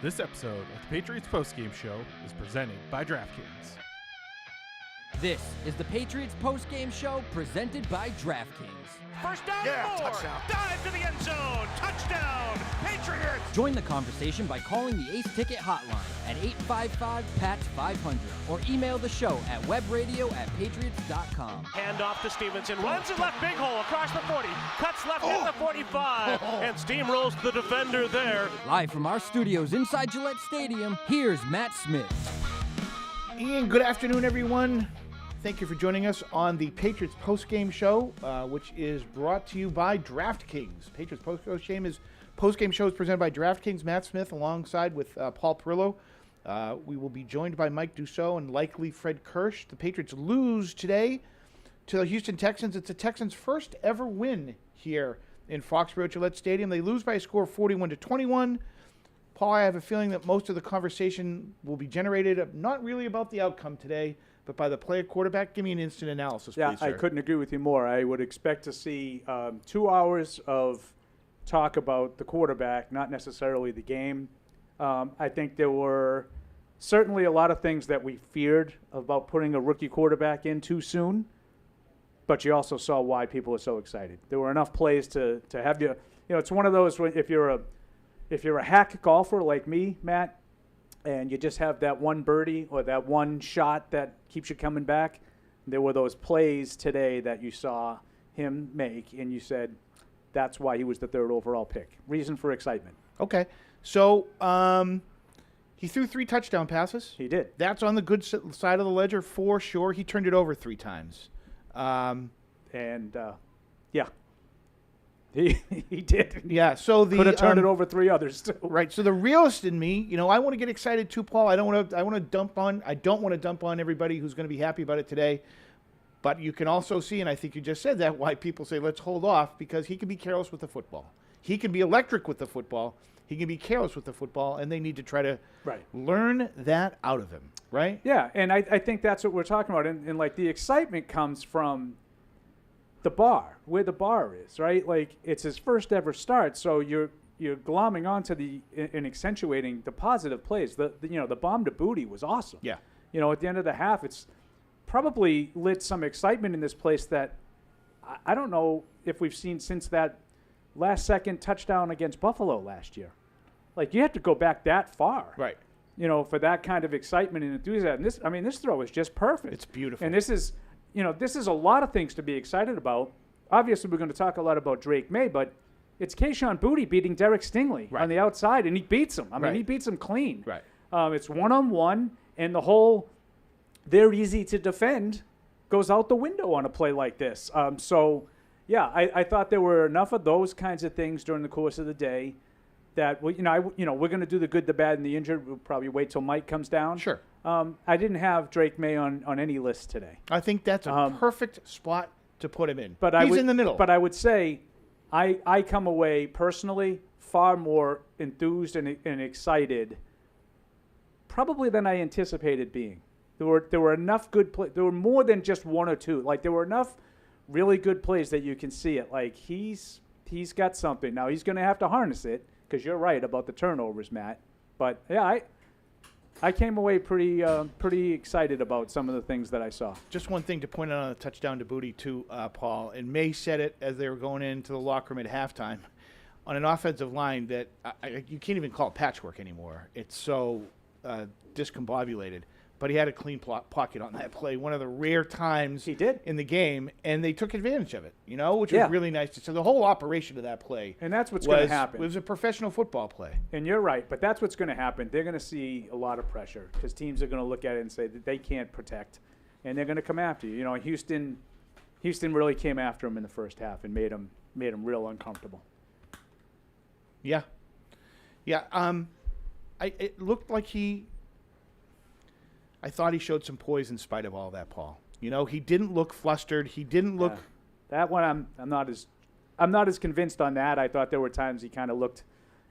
This episode of the Patriots Postgame Show is presented by DraftKings. This is the Patriots Postgame Show presented by DraftKings. First down, touchdown. Dive to the end zone. Touchdown, Patriots. Join the conversation by calling the Ace Ticket hotline at 855-PATS-500 or email the show at webradio@patriots.com. Hand off to Stevenson. Runs it left, big hole across the 40. Cuts left at the 45. And steamrolls the defender there. Live from our studios inside Gillette Stadium, here's Matt Smith. Ian, good afternoon, everyone. Thank you for joining us on the Patriots Postgame Show, which is brought to you by DraftKings. Patriots Postgame Show is presented by DraftKings. Matt Smith alongside with Paul Perillo. We will be joined by Mike Dussault and likely Fred Kirsch. The Patriots lose today to the Houston Texans. It's the Texans' first ever win here in Foxborough Gillette Stadium. They lose by a score of 41-21. Paul, I have a feeling that most of the conversation will be generated not really about the outcome today, but by the player quarterback. Give me an instant analysis, please, sir. I couldn't agree with you more. I would expect to see 2 hours of talk about the quarterback, not necessarily the game. I think there were certainly a lot of things that we feared about putting a rookie quarterback in too soon, but you also saw why people are so excited. There were enough plays to have you. You know, it's one of those when if you're a hack golfer like me, Matt, and you just have that one birdie or that one shot that keeps you coming back, there were those plays today that you saw him make, and you said that's why he was the third overall pick. Reason for excitement. Okay. So he threw 3 touchdown passes. He did. That's on the good side of the ledger for sure. He turned it over 3 times. Yeah. He did. Yeah, so the could have turned it over 3 others too. Right. So the realist in me, I want to get excited too, Paul. I don't want to dump on everybody who's going to be happy about it today. But you can also see, and I think you just said that, why people say let's hold off, because he can be careless with the football. He can be electric with the football. He can be careless with the football, and they need to try to learn that out of him, right? Yeah, and I think that's what we're talking about. And like the excitement comes from the bar, where the bar is, right? Like it's his first ever start, so you're glomming onto and accentuating the positive plays. The bomb to booty was awesome. Yeah. At the end of the half, it's probably lit some excitement in this place that I don't know if we've seen since that last second touchdown against Buffalo last year. Like you have to go back that far. Right. For that kind of excitement and enthusiasm. This throw is just perfect. It's beautiful. And this is a lot of things to be excited about. Obviously, we're going to talk a lot about Drake Maye, but it's Kayshon Boutte beating Derek Stingley on the outside, and he beats him. He beats him clean. Right. It's one-on-one, and the whole they're easy to defend goes out the window on a play like this. I thought there were enough of those kinds of things during the course of the day that we're going to do the good, the bad, and the injured. We'll probably wait till Mike comes down. Sure. I didn't have Drake Maye on any list today. I think that's a perfect spot to put him in. But he's in the middle. But I would say I come away personally far more enthused and excited probably than I anticipated being. There were enough good plays. There were more than just 1 or 2. Like there were enough really good plays that you can see it. Like he's got something. Now he's going to have to harness it because you're right about the turnovers, Matt. But yeah, I came away pretty excited about some of the things that I saw. Just one thing to point out on the touchdown to Boutte too, Paul, and Maye said it as they were going into the locker room at halftime, on an offensive line that you can't even call it patchwork anymore. It's so discombobulated. But he had a clean pocket on that play, one of the rare times he did in the game, and they took advantage of it, which was really nice to see. So the whole operation of that play, and that's what's going to happen. It was a professional football play. And you're right, but that's what's going to happen. They're going to see a lot of pressure because teams are going to look at it and say that they can't protect, and they're going to come after you. Houston really came after him in the first half and made him real uncomfortable. Yeah. It looked like I thought he showed some poise in spite of all that, Paul. He didn't look flustered. He didn't look. That one, I'm not as convinced on that. I thought there were times he kind of looked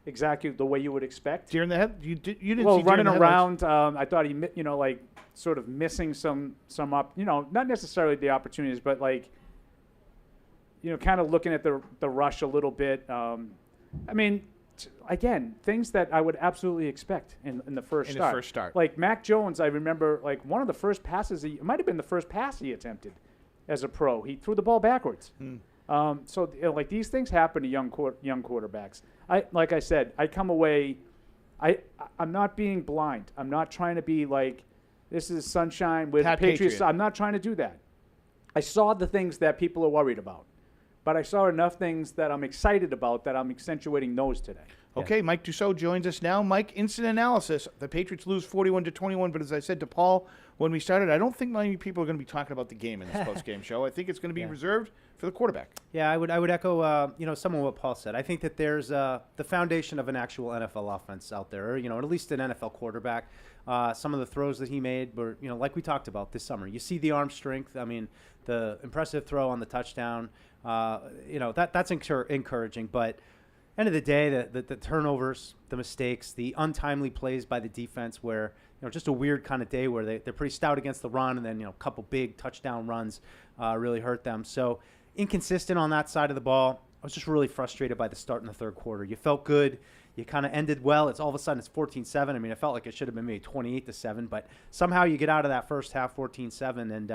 exactly the way you would expect. Deer in the head. You didn't. Well, see running around. I thought he, sort of missing some up. Not necessarily the opportunities, but like, kind of looking at the rush a little bit. again, things that I would absolutely expect in the first In start. the first start. Like Mac Jones, I remember like one of the first passes, it might have been the first pass he attempted as a pro. He threw the ball backwards. So like these things happen to young quarterbacks. Like I said, I come away, I'm not being blind. I'm not trying to be like, this is sunshine with Pat Patriots. Patriot. I'm not trying to do that. I saw the things that people are worried about. But I saw enough things that I'm excited about that I'm accentuating those today. Okay, Mike Dussault joins us now. Mike, instant analysis. The Patriots lose 41-21, but as I said to Paul when we started, I don't think many people are going to be talking about the game in this post-game show. I think it's going to be reserved for the quarterback. Yeah, I would echo some of what Paul said. I think that there's the foundation of an actual NFL offense out there, or, at least an NFL quarterback. Some of the throws that he made were, like we talked about this summer. You see the arm strength. I mean, the impressive throw on the touchdown. That's encouraging. But end of the day, the turnovers, the mistakes, the untimely plays by the defense, where just a weird kind of day where they're pretty stout against the run, and then a couple big touchdown runs really hurt them. So inconsistent on that side of the ball. I was just really frustrated by the start in the third quarter. You felt good. You kind of ended well. It's all of a sudden it's 14-7. I mean, it felt like it should have been maybe 28-7, but somehow you get out of that first half 14-7, and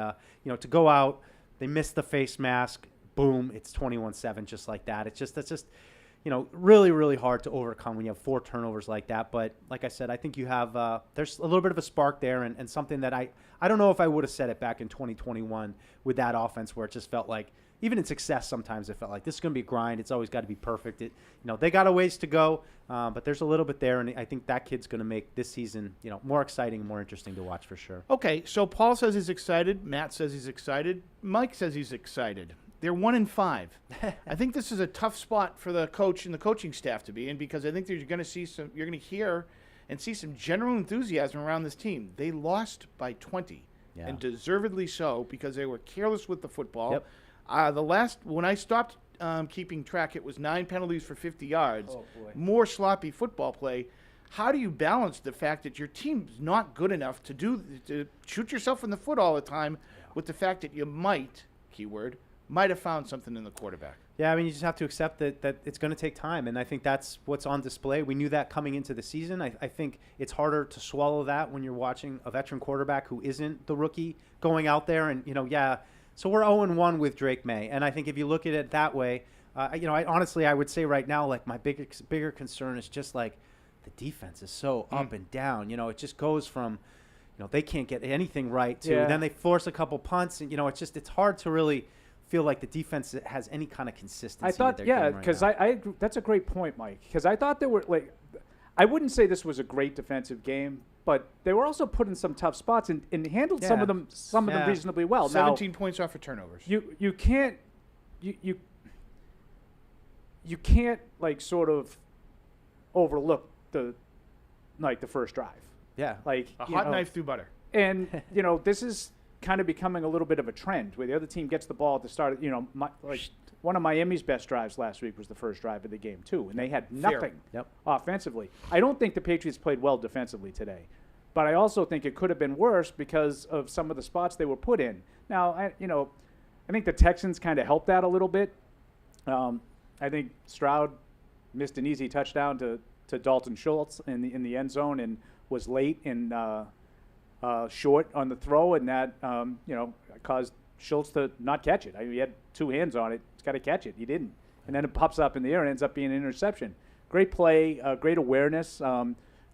to go out, they missed the face mask. Boom, it's 21-7, just like that. That's just really, really hard to overcome when you have 4 turnovers like that. But like I said, I think you have there's a little bit of a spark there, and something that I don't know if I would have said it back in 2021 with that offense, where it just felt like, even in success, sometimes it felt like this is going to be a grind. It's always got to be perfect. They got a ways to go, but there's a little bit there, and I think that kid's going to make this season, more exciting, more interesting to watch for sure. Okay, so Paul says he's excited. Matt says he's excited. Mike says he's excited. They're 1-5. I think this is a tough spot for the coach and the coaching staff to be in, because I think you're going to hear and see some general enthusiasm around this team. They lost by 20, and deservedly so, because they were careless with the football. Yep. When I stopped keeping track, it was 9 penalties for 50 yards. Oh, boy. More sloppy football play. How do you balance the fact that your team's not good enough to shoot yourself in the foot all the time with the fact that you might have found something in the quarterback? Yeah, I mean, you just have to accept that it's going to take time, and I think that's what's on display. We knew that coming into the season. I think it's harder to swallow that when you're watching a veteran quarterback who isn't the rookie going out there, and, So we're 0-1 with Drake Maye, and I think if you look at it that way, I would say right now, like, my bigger concern is just like the defense is so up and down. It just goes from, they can't get anything right to then they force a couple punts, and it's hard to really feel like the defense has any kind of consistency. I thought, because I that's a great point, Mike. Because I thought there were I wouldn't say this was a great defensive game, but they were also put in some tough spots and handled some of them reasonably well. 17 points off for turnovers. You can't like sort of overlook the first drive. Yeah, like a hot knife through butter. And this is kind of becoming a little bit of a trend where the other team gets the ball at the start. One of Miami's best drives last week was the first drive of the game too, and they had nothing offensively. I don't think the Patriots played well defensively today, but I also think it could have been worse because of some of the spots they were put in. Now, I think the Texans kind of helped that a little bit. I think Stroud missed an easy touchdown to Dalton Schultz in the end zone and was late and short on the throw, and that caused Schultz to not catch it. I mean, he had 2 hands on it. He's got to catch it. He didn't. And then it pops up in the air and ends up being an interception. Great play, great awareness,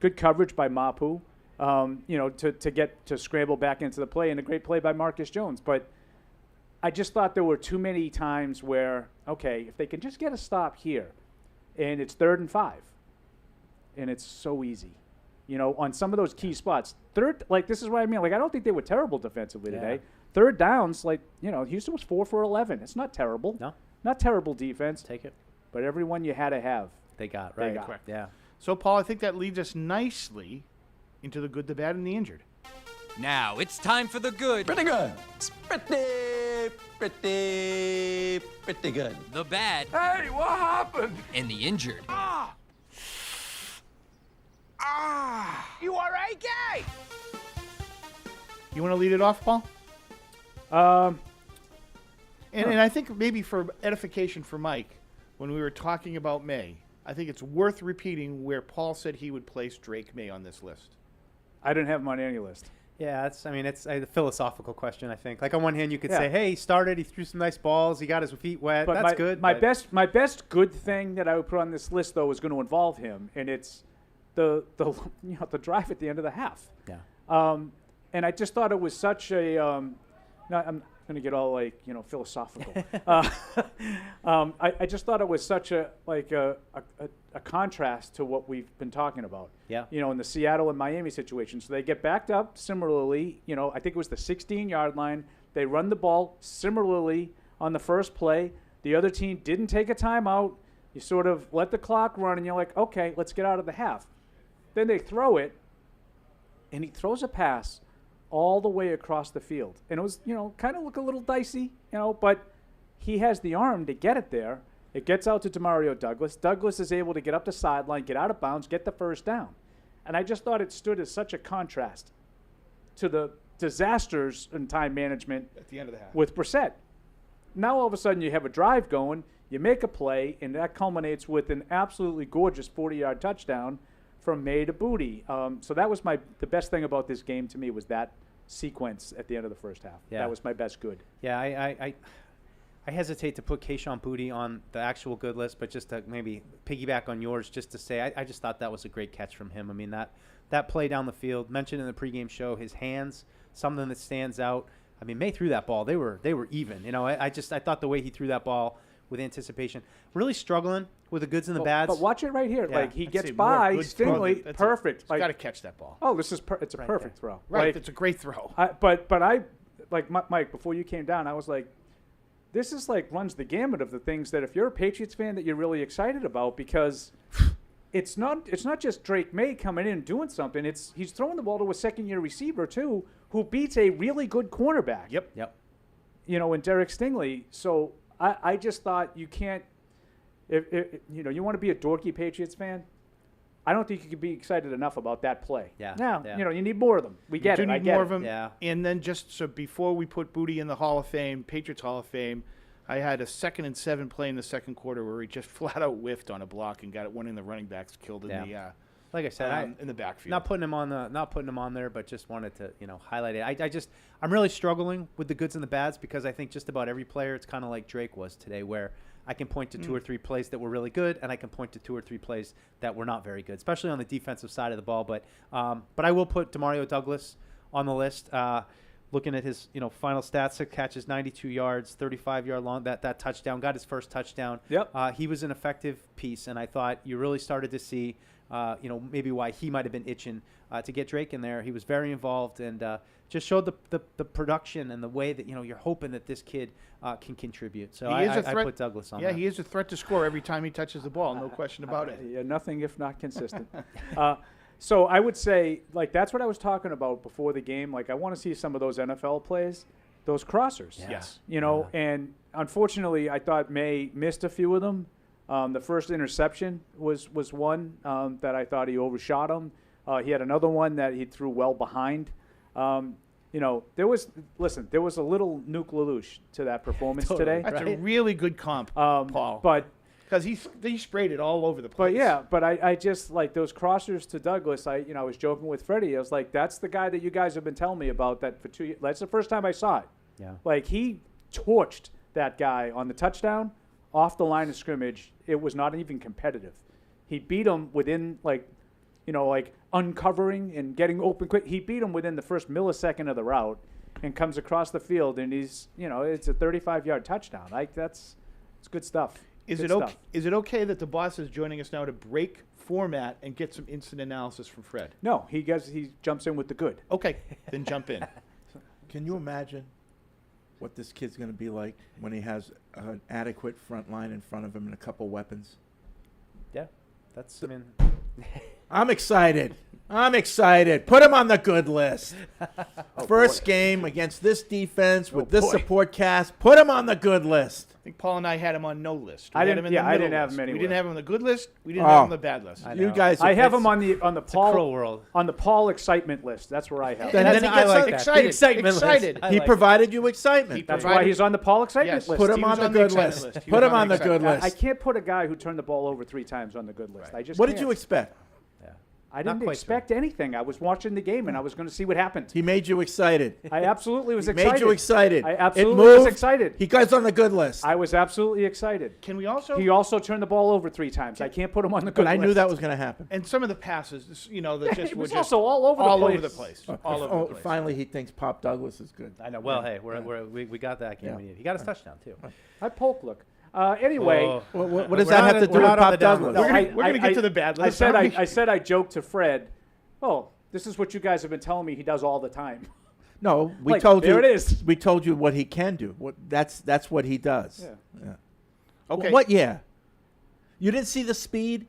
good coverage by Mapu, to scramble back into the play, and a great play by Marcus Jones. But I just thought there were too many times where, okay, if they can just get a stop here, and it's 3rd and 5, and it's so easy, on some of those key spots. This is what I mean. Like, I don't think they were terrible defensively today. 3rd downs, Houston was 4 for 11. It's not terrible. No. Not terrible defense. Take it. But everyone you had to have. They got, right? They got. Correct. Yeah. So, Paul, I think that leads us nicely into the good, the bad, and the injured. Now it's time for the good, Pretty good. It's pretty good. the bad, Hey, what happened? and the injured. You all right, Gay? You want to lead it off, Paul? And I think maybe for edification for Mike, when we were talking about Maye, I think it's worth repeating where Paul said he would place Drake Maye on this list. I didn't have him on any list. Yeah, it's a philosophical question, I think. Like, on one hand, you could Yeah. say, hey, he started, he threw some nice balls, he got his feet wet. But That's good. My best good thing that I would put on this list, though, is going to involve him, and it's the drive at the end of the half. Yeah. And I just thought it was such a I'm going to get all philosophical. I just thought it was such a contrast to what we've been talking about. Yeah. In the Seattle and Miami situation. So they get backed up similarly. I think it was the 16-yard line. They run the ball similarly on the first play. The other team didn't take a timeout. You sort of let the clock run, and you're like, okay, let's get out of the half. Then they throw it, and he throws a pass all the way across the field. And it was, kind of look a little dicey, but he has the arm to get it there. It gets out to Demario Douglas. Douglas is able to get up the sideline, get out of bounds, get the first down. And I just thought it stood as such a contrast to the disasters in time management At the end of the half. with Brissett. Now all of a sudden you have a drive going, you make a play, and that culminates with an absolutely gorgeous 40-yard touchdown from Maye to Booty. So that was the best thing about this game to me was that sequence at the end of the first half. Yeah. That was my best good. Yeah, I hesitate to put Keyshawn Booty on the actual good list, but just to maybe piggyback on yours, just to say I just thought that was a great catch from him. I mean, that play down the field, mentioned in the pregame show, his hands, something that stands out. I mean, Maye threw that ball. They were even. I thought the way he threw that ball with anticipation, really struggling with the goods and the bads. But watch it right here. Yeah. Like he I'd gets say more by good Stingley, throw. perfect. He's got to catch that ball. Oh, it's a Right perfect there. throw. Right, Like, it's a great throw. But I, like Mike, before you came down, I was like, this is like runs the gamut of the things that if you're a Patriots fan that you're really excited about, because it's not just Drake Maye coming in and doing something. He's throwing the ball to a second-year receiver too, who beats a really good cornerback. Yep. In Derek Stingley. So I just thought you can't. If you want to be a dorky Patriots fan, I don't think you could be excited enough about that play. Yeah. Now, Yeah. you need more of them. We get You it. do I need get more it. of them. Yeah. And then just so before we put Booty in the Hall of Fame, Patriots Hall of Fame, I had a 2nd and 7 play in the second quarter where he just flat out whiffed on a block and got one in the running backs killed in Yeah. Like I said, in the backfield. not putting him on there, but just wanted to highlight it. I'm really struggling with the goods and the bads because I think just about every player, it's kind of like Drake was today, where I can point to 2 or 3 plays that were really good, and I can point to 2 or 3 plays that were not very good, especially on the defensive side of the ball. But I will put Demario Douglas on the list. Looking at his final stats, 6 catches, 92 yards, 35-yard long. That touchdown, got his first touchdown. Yep. He was an effective piece, and I thought you really started to see maybe why he might have been itching to get Drake in there. He was very involved and just showed the production and the way that you're hoping that this kid can contribute. So I put Douglas on. Yeah, that. he is a threat to score every time he touches the ball. No question about it. Yeah, nothing if not consistent. So I would say, that's what I was talking about before the game. Like, I want to see some of those NFL plays, those crossers. Yeah. Yes. And unfortunately, I thought Maye missed a few of them. The first interception was one that I thought he overshot him. He had another one that he threw well behind. There was a little Nuke LaLoosh to that performance today. That's a really good comp, Paul. But because he sprayed it all over the place. But I just like those crossers to Douglas. I was joking with Freddie. I was like, that's the guy that you guys have been telling me about that for 2 years. That's the first time I saw it. Yeah. Like, he torched that guy on the touchdown off the line of scrimmage. It was not even competitive. He beat him within uncovering and getting open quick. He beat him within the first millisecond of the route and comes across the field, and he's it's a 35-yard touchdown. It's good stuff. Is Good it okay? stuff. Is it okay that the boss is joining us now to break format and get some instant analysis from Fred? No, he jumps in with the good. Okay, then jump in. Can you imagine what this kid's going to be like when he has an adequate front line in front of him and a couple weapons? Yeah. That's I'm excited. I'm excited. Put him on the good list. First game against this defense with this support cast. Put him on the good list. I think Paul and I had him on no list. I didn't have him We anywhere. didn't have him on the good list. We didn't have him on the bad list. You guys, I have him on the cruel world. on the Paul excitement list. That's where I have him. Then he I gets like that. excited. The excitement list. Excited. I He like provided you excitement. That's provided- why he's on the Paul excitement Yes. list. Put him He on was the on the good excitement list. list. He Put was him on on the the good excitement. I list. can't put a guy who turned the ball over 3 times on the good list. I just What can't. did you expect? I didn't quite expect anything. I was watching the game and I was going to see what happened. He made you excited. I absolutely was He excited. made you excited. I It absolutely was moved. excited. He got on the good list. I was absolutely excited. Can we also? He also turned the ball over 3 times. I can't put him on the good But I list. knew that was going to happen. And some of the passes, that just It were was just also all over the all place. over the place. All over the place. Finally, he thinks Pop Douglas is good. I know. Well, hey, we got that game. Yeah. We needed. He got his touchdown too. I poke look. Anyway, Oh. What We're does that not have to on- do we're with not on Pop the down Douglas? list. We're gonna get to the bad list, I aren't we? I said I joked to Fred. Oh, this is what you guys have been telling me he does all the time. No, we Like, told you. there it is. We told you what he can do. That's what he does. Yeah. Okay. What? Yeah. You didn't see the speed?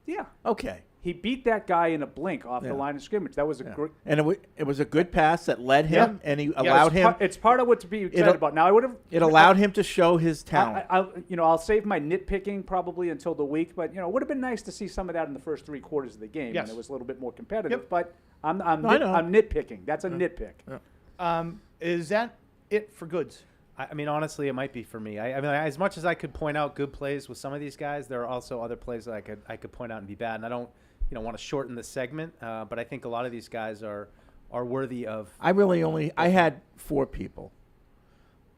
Yeah. Okay. He beat that guy in a blink off the Yeah. line of scrimmage. That was a Yeah. great. And it was a good pass that led him, and he Yeah, allowed him. It's part of what to be excited about. Now I would have. It allowed him to show his talent. I'll save my nitpicking probably until the week, but it would have been nice to see some of that in the first 3 quarters of the game Yes. when it was a little bit more competitive. Yep. But I'm I know. nitpicking. That's a nitpick. Is that it for goods? I mean, honestly, it might be for me. I mean, as much as I could point out good plays with some of these guys, there are also other plays that I could point out and be bad. And I don't, want to shorten the segment, but I think a lot of these guys are worthy of. I had 4 people.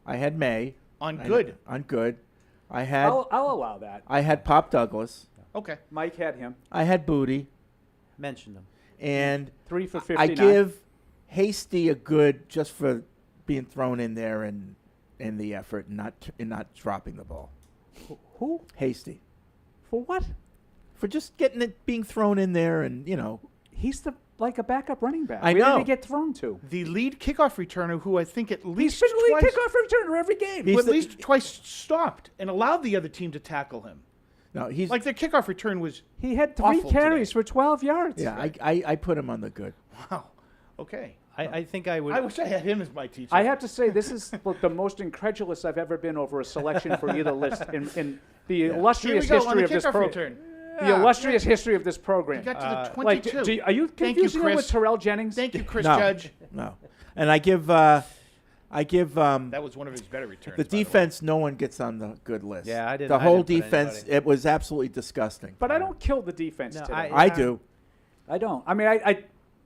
I had Maye On good. on good. I had I'll allow that. I had Pop Douglas. Okay. Mike had him I had Booty, Mention them. and 3 for I 59. give Hasty a good just for being thrown in there and the effort and not dropping the ball. Who Hasty for what? for just getting it being thrown in there and He's like a backup running back. I Where know. did he get thrown to? The lead kickoff returner, who I think at least He's been the lead twice, kickoff returner every game. He's who at the- least twice stopped and allowed the other team to tackle him. no he's Like the kickoff return was He had 3 awful carries today. for 12 yards. yeah I put him on the good. wow. Okay. I think I would. I wish I had him as my teacher. I have to say, this is the most incredulous I've ever been over a selection for either list in the Here illustrious we go on history the of this kickoff program. return. The illustrious history of this program. You got to the Like, 22. are you Thank you, confusing him with Chris. Terrell Jennings? Thank you, Chris No. Judge. No, and I give That was one of his better returns. the by way. defense. No one gets on the good list. Yeah, I didn't- The I whole didn't put defense. anybody. It was absolutely disgusting. But I don't kill the defense No, today. I do. I don't. I mean,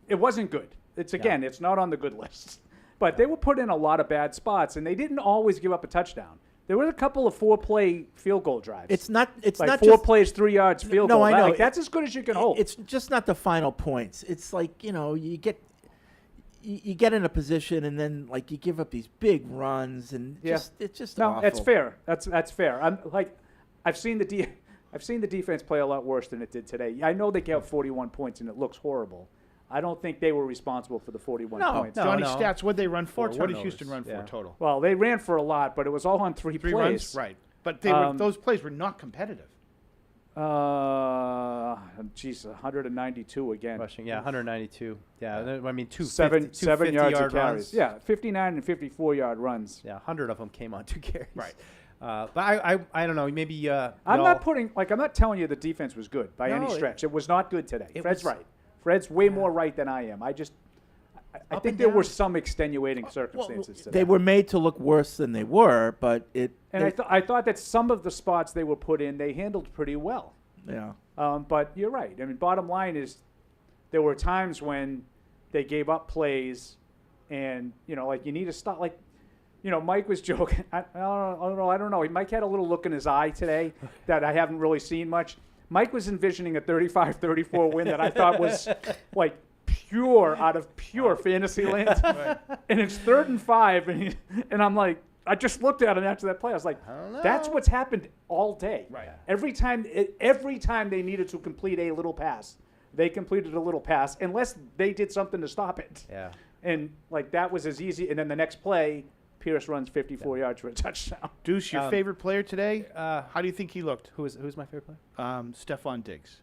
it wasn't good. It's not on the good list. But they were put in a lot of bad spots, and they didn't always give up a touchdown. There were a couple of 4-play field goal drives. It's not. It's like not 4 just. plays, 3 yards field No, goal. I know. Like, that's as good as you can hope. It's just not the final points. It's like you get in a position and then like you give up these big runs and it's just no, awful. that's fair. That's fair. I've seen the defense play a lot worse than it did today. I know they gave up 41 points and it looks horrible. I don't think they were responsible for the 41 points. Johnny no. stats, what'd they run for? 4 What did turnovers. Houston run for Yeah. total? Well, they ran for a lot, but it was all on 3 3 plays. runs? Right. But they were, those plays were not competitive. 192 again. Rushing, 192. Yeah, I mean, 7 yards of carries. runs. Yeah, 59 and 54-yard runs. Yeah, 100 of them came on 2 carries. Right. But I don't know. Maybe I'm y'all- not telling you the defense was good by any No, stretch. It was not good today. it Fred's was- right. Fred's way more right than I am. I Up think and there were down. some extenuating circumstances today. They were made to look worse than they were, but I thought that some of the spots they were put in, they handled pretty well. yeah. But you're right. I mean, bottom line is there were times when they gave up plays and, like you need to stop. Like, Mike was joking. I don't know. Mike had a little look in his eye today that I haven't really seen much. Mike was envisioning a 35-34 win that I thought was like pure out of pure fantasy land. Right. And it's 3rd and 5, and I'm like, I just looked at him after that play. I was like, that's what's happened all day. Right. Every time they needed to complete a little pass, they completed a little pass, unless they did something to stop it. Yeah. And like that was as easy. And then the next play, Pierce runs 54 yards for a touchdown. Deuce, your favorite player today? How do you think he looked? Who's my favorite player? Stephon Diggs.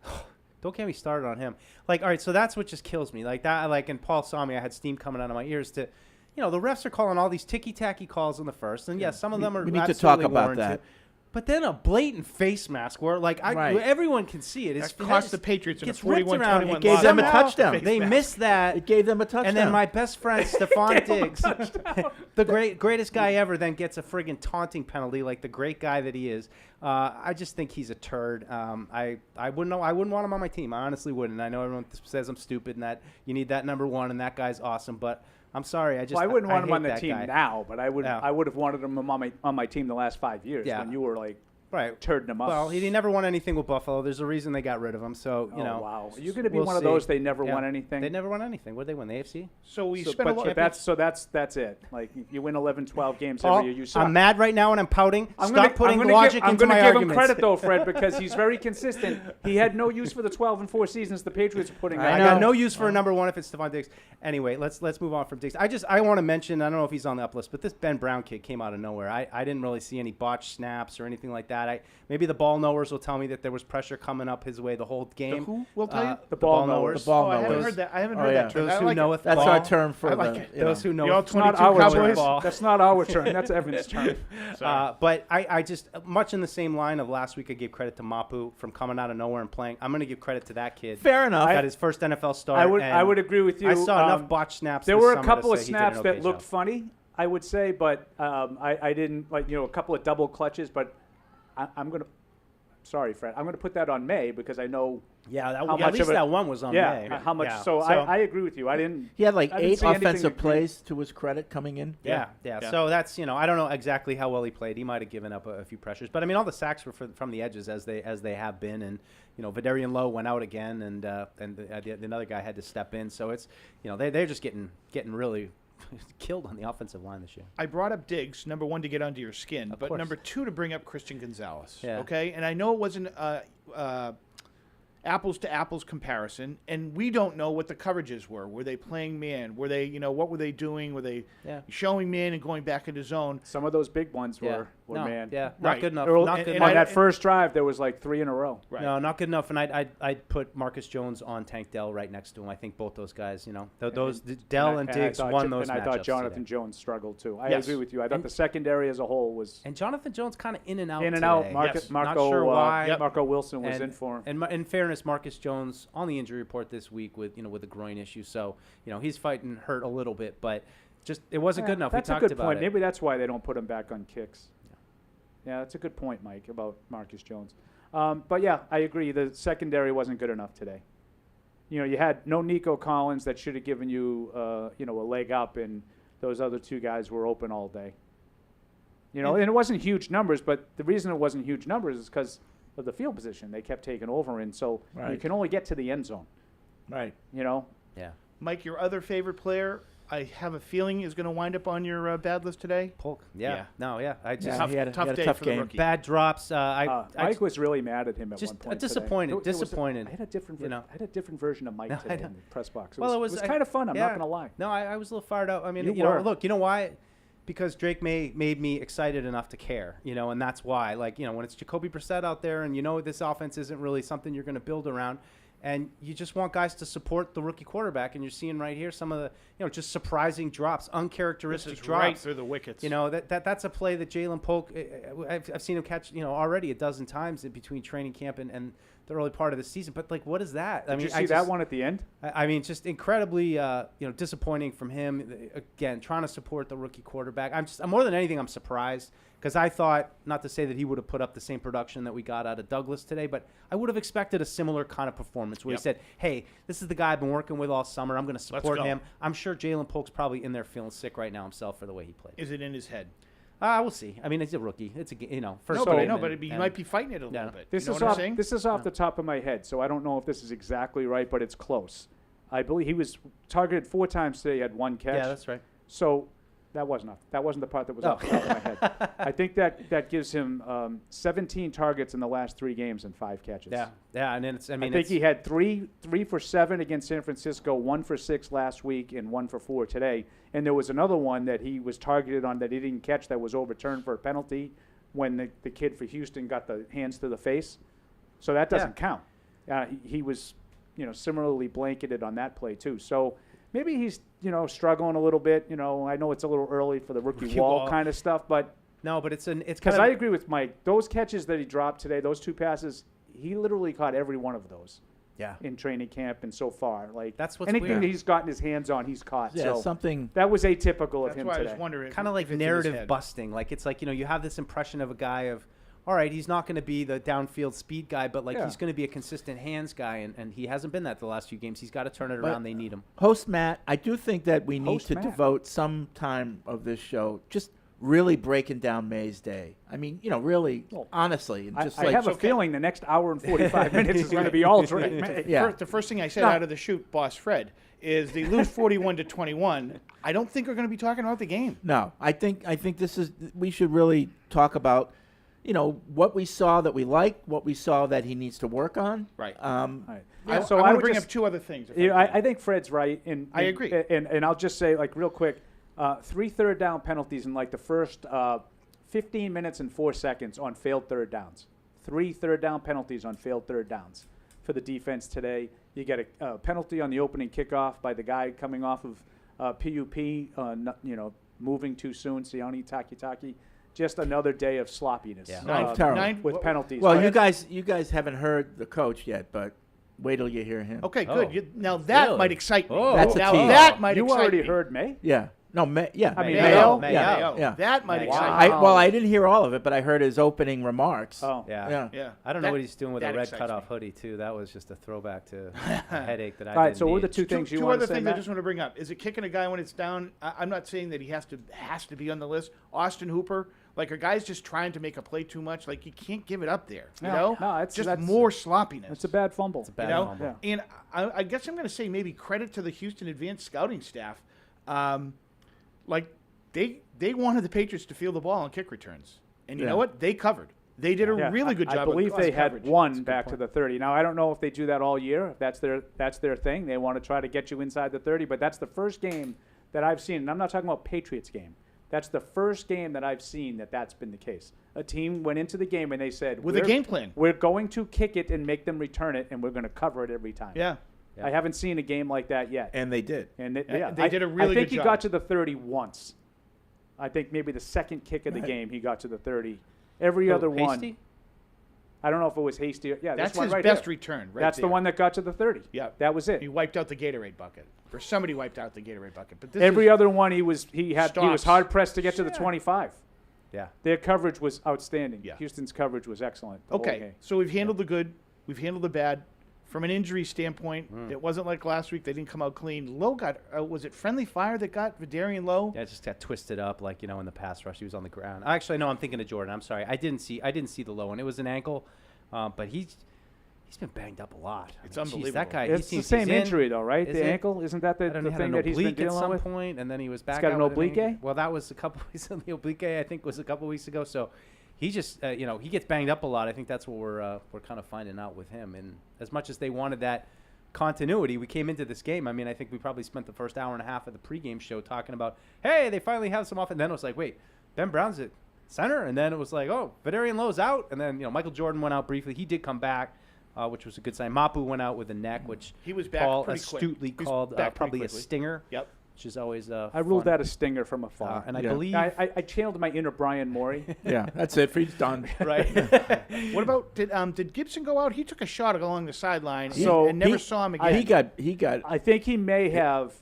Don't get me started on him. Like, all right, so that's what just kills me. Like that. Like, and Paul saw me. I had steam coming out of my ears. The refs are calling all these ticky-tacky calls in the first, and yes, some of them are. We need to talk about warranted. that. But then a blatant face mask where, like, everyone can see it. That cost the Patriots in a 41-21 loss. It gave them a touchdown. They missed that. It gave them a touchdown. And then my best friend, Stephon Diggs, the greatest guy ever, then gets a friggin' taunting penalty like the great guy that he is. I just think he's a turd. I wouldn't want him on my team. I honestly wouldn't. I know everyone says I'm stupid and that you need that number one and that guy's awesome, but I'm sorry. I wouldn't want him on the that team guy. now, but I would have wanted him on my team the last 5 years when you were like turding him up. Well, he never won anything with Buffalo. There's a reason they got rid of him. So wow, are you going to be one of those? They never won anything. They never won anything. What did they win? The AFC. So we spent a lot. That's it. Like you win 11, 12 games every year. You suck. I'm mad right now and I'm pouting. Stop putting logic into my arguments. I'm going to give him credit though, Fred, because he's very consistent. He had no use for the 12-4 seasons the Patriots are putting. I got no use for a number one if it's Stephon Diggs. Anyway, let's move on from Diggs. I want to mention. I don't know if he's on the up list, but this Ben Brown kid came out of nowhere. I didn't really see any botched snaps or anything like that. Maybe the ball knowers will tell me that there was pressure coming up his way the whole game. The who will tell you? The ball knowers. The ball knowers. I haven't heard that. I haven't heard that term. Those who knoweth That's ball. our term for those who know. That's not our term. That's not our term. That's Evan's term. But I just, much in the same line of last week, I gave credit to Mapu from coming out of nowhere and playing. I'm going to give credit to that kid. Fair enough. Got his first NFL start. I would agree with you. I saw enough botch snaps. There were a couple of snaps that looked funny, I would say, but I didn't a couple of double clutches. But I'm going to. Sorry, Fred. I'm going to put that on Maye because I know. Yeah, at least that one was on Maye. How much? Yeah. So I agree with you. I didn't. He had like 8 offensive plays to his credit coming in. Yeah. So that's I don't know exactly how well he played. He might have given up a few pressures, but I mean all the sacks were from the edges as they have been, and Vidarian Lowe went out again, and the other guy had to step in. So it's they're just getting really killed on the offensive line this year. I brought up Diggs, number one, to get under your skin, but number two, to bring up Christian Gonzalez. Yeah. Okay, and I know it wasn't apples to apples comparison, and we don't know what the coverages were. Were they playing man? Were they, what were they doing? Were they showing man and going back into zone? Some of those big ones were man. Yeah, not good enough. Not good enough. On that first drive, there was like 3 in a row. Right. No, not good enough. And I'd put Marcus Jones on Tank Dell right next to him. I think both those guys, Dell and Diggs won those matchups. And I thought Jonathan Jones struggled too. I agree with you. I thought the secondary as a whole was. And Jonathan Jones kind of in and out. Not sure why. Marco Wilson was in for him. And in fairness, Marcus Jones on the injury report this week with a groin issue. So he's fighting hurt a little bit, but just it wasn't good enough. That's we a talked good about point. it. Maybe that's why they don't put him back on kicks. Yeah, that's a good point, Mike, about Marcus Jones. But yeah, I agree. The secondary wasn't good enough today. You had no Nico Collins that should have given you, a leg up, and those other two guys were open all day. And it wasn't huge numbers, but the reason it wasn't huge numbers is because of the field position. They kept taking over, and so you can only get to the end zone. Right. Yeah. Mike, your other favorite player, I have a feeling, is going to wind up on your bad list today. Polk. Yeah. No, yeah. I just he had a tough day for game. the rookie. Bad drops. Mike was really mad at him at one point. Disappointed. I had a different version of Mike today in the press box. It was kind of fun. I'm not going to lie. No, I was a little fired up. I mean, look, why? Because Drake Maye made me excited enough to care, and that's why. Like, when it's Jacoby Brissett out there, and this offense isn't really something you're going to build around. And you just want guys to support the rookie quarterback, and you're seeing right here some of the, just surprising drops, uncharacteristic drops. Right through the wickets. That's a play that Jalen Polk, I've seen him catch, already a dozen times in between training camp and the early part of the season. But like, what is that? Did you see that one at the end? I mean, just incredibly, disappointing from him. Again, trying to support the rookie quarterback. I'm more than anything, I'm surprised. Because I thought, not to say that he would have put up the same production that we got out of Douglas today, but I would have expected a similar kind of performance where he said, hey, this is the guy I've been working with all summer. I'm going to support him. I'm sure Jalen Polk's probably in there feeling sick right now himself for the way he played. Is it in his head? We'll see. I mean, he's a rookie. It's first game. No, but he might be fighting it a little bit. This is off the top of my head, so I don't know if this is exactly right, but it's close. I believe he was targeted 4 times today. He had 1 catch. Yeah, that's right. So that wasn't the part that was off the top of my head. I think that gives him 17 targets in the last 3 games and 5 catches. Yeah, and I think he had 3 for 7 against San Francisco, 1 for 6 last week, and 1 for 4 today. And there was another one that he was targeted on that he didn't catch that was overturned for a penalty when the kid for Houston got the hands to the face. So that doesn't count. he was, similarly blanketed on that play too. So maybe he's, struggling a little bit. I know it's a little early for the rookie wall kind of stuff, but No, but it's because I agree with Mike. Those catches that he dropped today, those 2 passes, he literally caught every one of those. Yeah. In training camp and so far, like That's what's anything weird. that he's gotten his hands on, he's caught. Yeah, so something. that was atypical of That's him why today. I was wondering. kind of like if it's in his narrative head. busting. Like it's like, you have this impression of a guy of, all right, he's not going to be the downfield speed guy, but like he's going to be a consistent hands guy, and he hasn't been that the last few games. He's got to turn it around. They need him. Host Matt, I do think that we need Host to Matt. devote some time of this show just really breaking down Maye's day. I mean, really, honestly, and just I have a feeling the next hour and 45 minutes is going to be all Drake Maye. Yeah. The first thing I said out of the chute, Boss Fred, is they lose 41-21. I don't think we're going to be talking about the game. No, I think this is. We should really talk about, what we saw that we like, what we saw that he needs to work on. Right. Yeah, So I want to bring up 2 other things. I think Fred's right. I agree. And I'll just say, like, real quick, 3 third down penalties in, like, the first 15 minutes and 4 seconds on failed third downs. 3 third down penalties on failed third downs for the defense today. You get a penalty on the opening kickoff by the guy coming off of PUP, moving too soon, Sione Takitaki. Just another day of sloppiness Terrible. with penalties. Well, you guys haven't heard the coach yet, but wait till you hear him. Okay, good. Now that might excite me. That's a now tease. that might you excite already me. heard May? Yeah. No, yeah. I mean, Mayo. Mayo. Yeah. That might Mayo. excite me. I didn't hear all of it, but I heard his opening remarks. Oh. Yeah. Yeah. I don't know That- what he's doing with a that red excites cutoff me. hoodie too. That was just a throwback to a headache that I All right, didn't so what are the need. 2 things you Two want other to say, things I Matt? just want to bring up. Is it kicking a guy when it's down? I'm not saying that he has to be on the list. Austin Hooper, like a guy's just trying to make a play too much. Like you can't give it up there. You know? No, it's just that's- more sloppiness. It's a bad fumble. It's a bad you know? fumble. Yeah. And I guess I'm going to say maybe credit to the Houston Advanced Scouting staff. Like they wanted the Patriots to field the ball on kick returns, and you know what? They covered. They did a Yeah, really good job. I believe of they coverage. had one back to the 30. Now I don't know if they do that all year. If that's their thing. They want to try to get you inside the 30. But that's the first game that I've seen, and I'm not talking about Patriots game. That's the first game that I've seen that's been the case. A team went into the game and they said, With a game plan. We're going to kick it and make them return it, and we're going to cover it every time. Yeah. I haven't seen a game like that yet. And they did. And they I did a really I think good he job. got to the 30 once. I think maybe the second kick of the game he got to the 30. Every other one. Hasty? I don't know if it was hasty. Yeah, That's this one his right best here. return. Right That's there. the one that got to the 30. Yeah. That was it. He wiped out the Gatorade bucket, or somebody wiped out the Gatorade bucket. But this Every is, other one he was Stops. hard pressed to get to the 25. Yeah. Their coverage was outstanding. Yeah. Houston's coverage was excellent. The whole Okay, game. so we've handled the good, we've handled the bad. From an injury standpoint, it wasn't like last week. They didn't come out clean. Lowe got, was it friendly fire that got Vidarian Lowe? Yeah, it just got twisted up like, in the pass rush. He was on the ground. Actually, no, I'm thinking of Jordan. I'm sorry. I didn't see the low one. It was an ankle, but he's been banged up a lot. It's Geez, unbelievable. that guy. It's he the seems same he's in. injury, though, right? Is The it? ankle? Isn't that the I don't know, thing he had an that he's been oblique at dealing some with? point, and then he was back. got out an with oblique? ankle. Well, that was a couple weeks on the oblique. I think was a couple weeks ago. So he just, he gets banged up a lot. I think that's what we're kind of finding out with him. And as much as they wanted that continuity, we came into this game. I mean, I think we probably spent the first hour and a half of the pregame show talking about, hey, they finally have some off. And then it was like, wait, Ben Brown's at center, and then it was like, oh, Vidarian Lowe's out, and then Michael Jordan went out briefly. He did come back, which was a good sign. Mapu went out with a neck, which He was back Paul pretty quick. astutely He was called back pretty probably a quickly. stinger. Yep. Which is always I ruled fun. that a stinger from afar. And I Yeah. believe I channeled my inner Brian Morey. Yeah, that's it. He's done. right. What about, did Gibson go out? He took a shot along the sideline So and never he- saw him again. He got. I think he may have,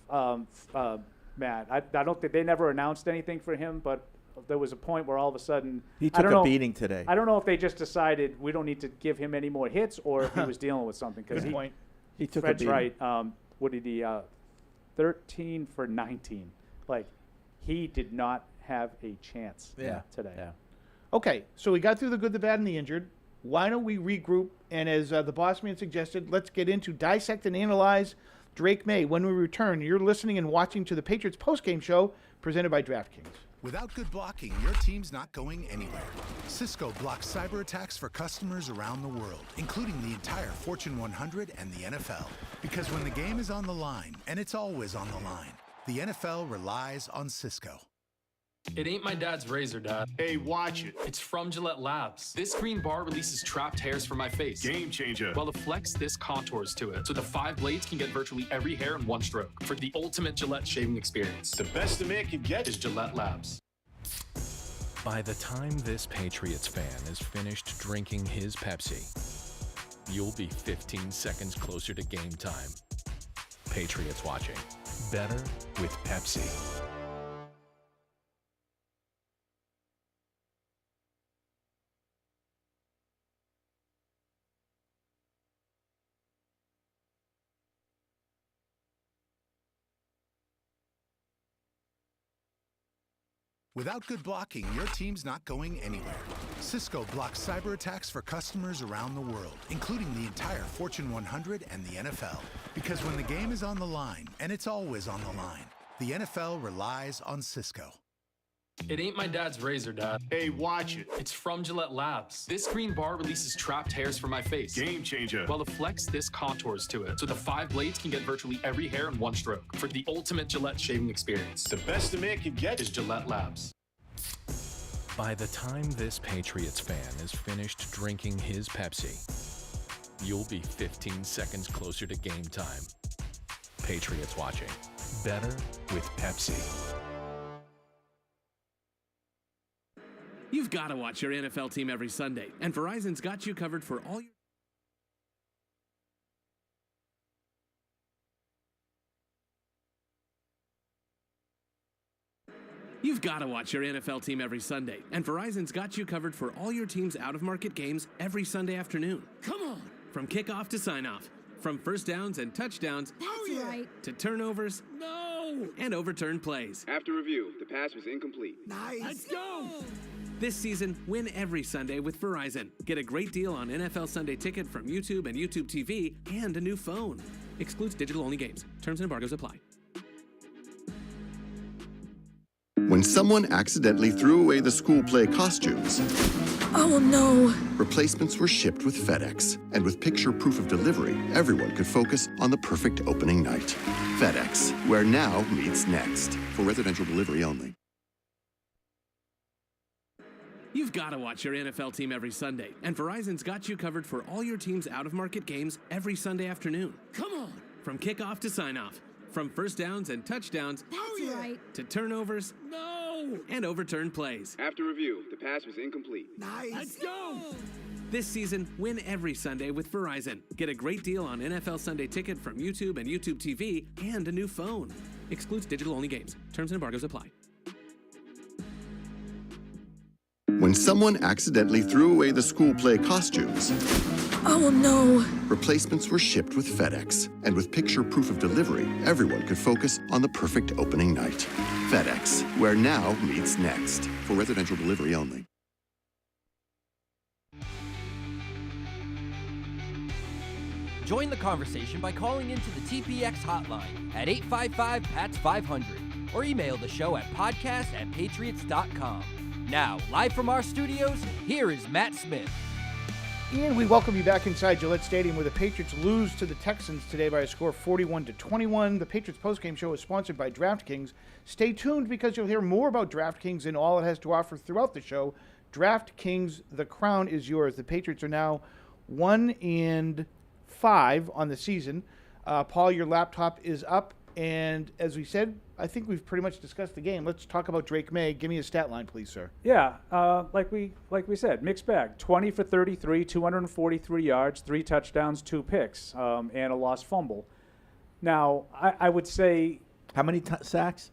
Matt. I don't think they never announced anything for him, but there was a point where all of a sudden He I took don't a know- beating today. I don't know if they just decided we don't need to give him any more hits, or if he was dealing with something. Because Good point. He took Fred's a beating. right. What did he? 13 for 19. Like he did not have a chance. Yeah. Today. Yeah. Okay, so we got through the good, the bad, and the injured. Why don't we regroup? And as the boss man suggested, let's get into dissect and analyze Drake Maye. When we return, you're listening and watching to the Patriots postgame show presented by DraftKings. Without good blocking, your team's not going anywhere. Cisco blocks cyber attacks for customers around the world, including the entire Fortune 100 and the NFL. Because when the game is on the line, and it's always on the line, the NFL relies on Cisco. It ain't my dad's razor, Dad. Hey, watch it. It's from Gillette Labs. This green bar releases trapped hairs from my face. Game changer. While the Flex Disc contours to it, so the 5 blades can get virtually every hair in one stroke. For the ultimate Gillette shaving experience, The best the man can get is Gillette Labs. By the time this Patriots fan is finished drinking his Pepsi, you'll be 15 seconds closer to game time. Patriots watching. Better with Pepsi. Without good blocking, your team's not going anywhere. Cisco blocks cyber attacks for customers around the world, including the entire Fortune 100 and the NFL. Because when the game is on the line, and it's always on the line, the NFL relies on Cisco. It ain't my dad's razor, Dad. Hey, watch it. It's from Gillette Labs. This green bar releases trapped hairs from my face. Game changer. While the Flex Disc contours to it, so the 5 blades can get virtually every hair in one stroke. For the ultimate Gillette shaving experience, The best the man can get is Gillette Labs. By the time this Patriots fan is finished drinking his Pepsi, you'll be 15 seconds closer to game time. Patriots watching. Better with Pepsi. You've got to watch your NFL team every Sunday, and Verizon's got you covered for all your... You've got to watch your NFL team every Sunday, and Verizon's got you covered for all your team's out-of-market games every Sunday afternoon. Come on! From kickoff to sign-off, from first downs and touchdowns... That's right. ...to turnovers... No! ...and overturned plays. After review, the pass was incomplete. Nice. Let's go! This season, win every Sunday with Verizon. Get a great deal on NFL Sunday Ticket from YouTube and YouTube TV and a new phone. Excludes digital-only games. Terms and embargoes apply. When someone accidentally threw away the school play costumes, Oh no. replacements were shipped with FedEx. And with picture proof of delivery, everyone could focus on the perfect opening night. FedEx, where now meets next. For residential delivery only. You've got to watch your NFL team every Sunday, and Verizon's got you covered for all your team's out-of-market games every Sunday afternoon. Come on! From kickoff to sign-off, from first downs and touchdowns... That's right. ...to turnovers... No! ...and overturned plays. After review, the pass was incomplete. Nice. Let's go! This season, win every Sunday with Verizon. Get a great deal on NFL Sunday Ticket from YouTube and YouTube TV and a new phone. Excludes digital-only games. Terms and embargoes apply. When someone accidentally threw away the school play costumes, Oh no. replacements were shipped with FedEx. And with picture proof of delivery, everyone could focus on the perfect opening night. FedEx, where now meets next. For residential delivery only. Join the conversation by calling into the TPX hotline at 855-PATS-500 or email the show at podcast@patriots.com. Now, live from our studios, here is Matt Smith. And we welcome you back inside Gillette Stadium, where the Patriots lose to the Texans today by a score of 41-21. The Patriots postgame show is sponsored by DraftKings. Stay tuned because you'll hear more about DraftKings and all it has to offer throughout the show. DraftKings, the crown is yours. The Patriots are now 1-5 on the season. Paul, your laptop is up, and as we said, I think we've pretty much discussed the game. Let's talk about Drake Maye. Give me a stat line, please, sir. Yeah, like we said, mixed bag. 20 for 33, 243 yards, 3 touchdowns, 2 picks, and a lost fumble. Now, I would say... How many sacks?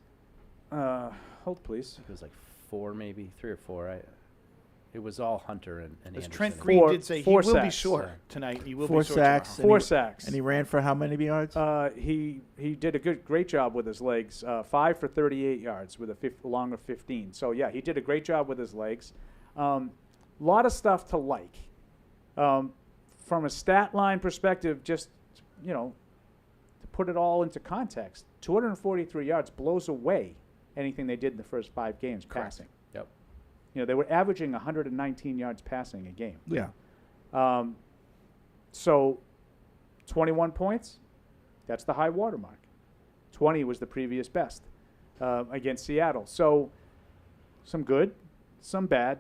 Hold, please. It was like 4, maybe 3 or 4. It was all Hunter and As Anderson. Trent Green did say, he will be short tonight. He will 4 be short sacks. tomorrow. 4 sacks. And he ran for how many yards? He did a great job with his legs. 5 for 38 yards with a long of 15. So yeah, he did a great job with his legs. Lot of stuff to like. From a stat line perspective, just to put it all into context, 243 yards blows away anything they did in the first 5 games passing. Yep. They were averaging 119 yards passing a game. Yeah. So 21 points, that's the high water mark. 20 was the previous best against Seattle. So some good, some bad.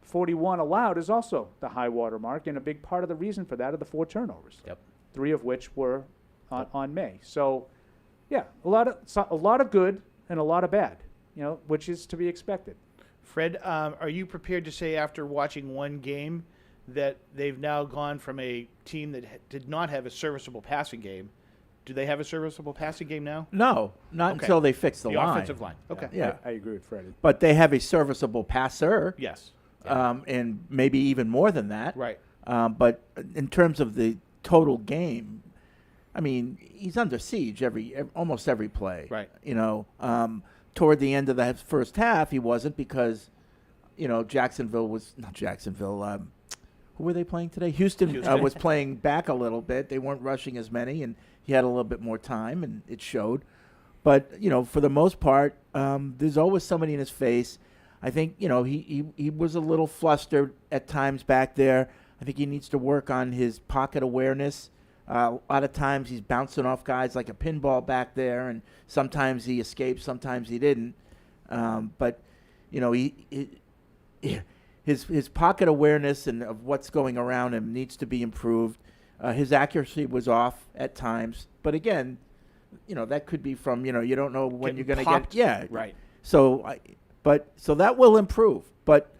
41 allowed is also the high water mark, and a big part of the reason for that are the 4 turnovers. Yep. 3 of which were on Maye. So, yeah, a lot of good and a lot of bad, which is to be expected. Fred, are you prepared to say after watching one game that they've now gone from a team that did not have a serviceable passing game? Do they have a serviceable passing game now? No, not until they fix the line. Offensive line. Okay. Yeah. I agree with Freddie. But they have a serviceable passer. Yes. And maybe even more than that. Right. But in terms of the total game, I mean, he's under siege almost every play. Right. Toward the end of the first half, he wasn't because, Jacksonville was not Jacksonville. Who were they playing today? Houston. Was playing back a little bit. They weren't rushing as many, and he had a little bit more time, and it showed. But for the most part, there's always somebody in his face. I think he was a little flustered at times back there. I think he needs to work on his pocket awareness. A lot of times he's bouncing off guys like a pinball back there, and sometimes he escaped, sometimes he didn't. But his pocket awareness and of what's going around him needs to be improved. His accuracy was off at times, but again, that could be from you don't know when you're going to get right. So that will improve, but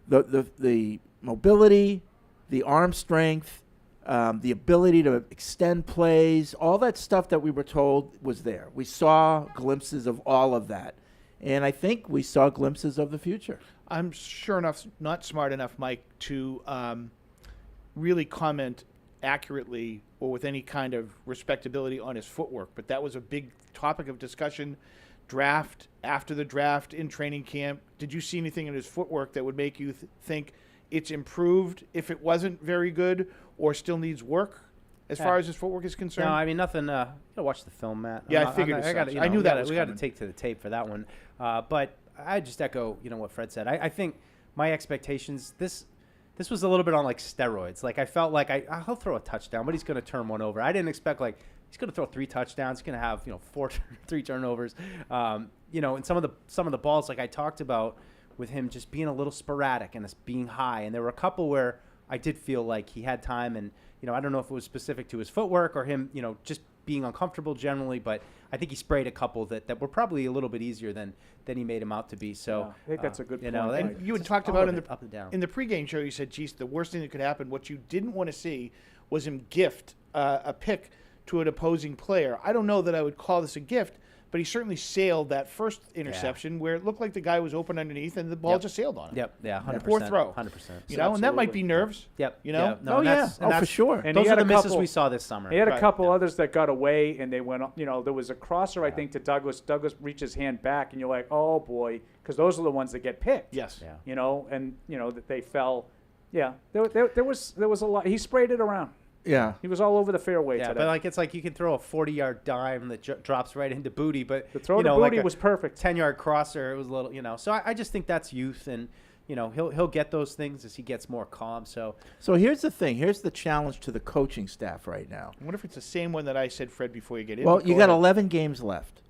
the mobility, the arm strength, the ability to extend plays, all that stuff that we were told was there. We saw glimpses of all of that, and I think we saw glimpses of the future. I'm sure enough not smart enough, Mike, to really comment accurately or with any kind of respectability on his footwork, but that was a big topic of discussion. Draft, after the draft, in training camp. Did you see anything in his footwork that would make you think it's improved if it wasn't very good or still needs work as far as his footwork is concerned? No, I mean, nothing. You gotta watch the film, Matt. Yeah, I figured I knew that was we got to take to the tape for that one. But I just echo, what Fred said. I think my expectations, this was a little bit on like steroids. Like I felt like he'll throw a touchdown, but he's going to turn one over. I didn't expect he's going to throw 3 touchdowns. He's going to have 3 turnovers. And some of the balls like I talked about with him just being a little sporadic and being high. And there were a couple where I did feel like he had time, and I don't know if it was specific to his footwork or him just being uncomfortable generally, but I think he sprayed a couple that were probably a little bit easier than he made him out to be. So I think that's a good point. And you had talked about up and down. in the pregame show, you said, geez, the worst thing that could happen, what you didn't want to see was him gift a pick to an opposing player. I don't know that I would call this a gift, but he certainly sailed that first interception where it looked like the guy was open underneath and the ball just sailed on him. Yep, yeah, 100%. Poor throw. 100%. And that might be nerves. Yep. No, for sure. And those he are had the a misses couple, we saw this summer. He had a couple others that got away, and they went, there was a crosser, I think, to Douglas. Douglas reached his hand back, and you're like, oh, boy, because those are the ones that get picked. Yes. Yeah. That they fell. Yeah, there was a lot. He sprayed it around. Yeah. He was all over the fairway today. But it's like you can throw a 40-yard dime that drops right into Booty, but the throw to Booty was perfect. 10-yard crosser, it was a little, So I just think that's youth, and he'll get those things as he gets more calm. So here's the thing. Here's the challenge to the coaching staff right now. I wonder if it's the same one that I said, Fred, before you get in. Well, you got 11 games left.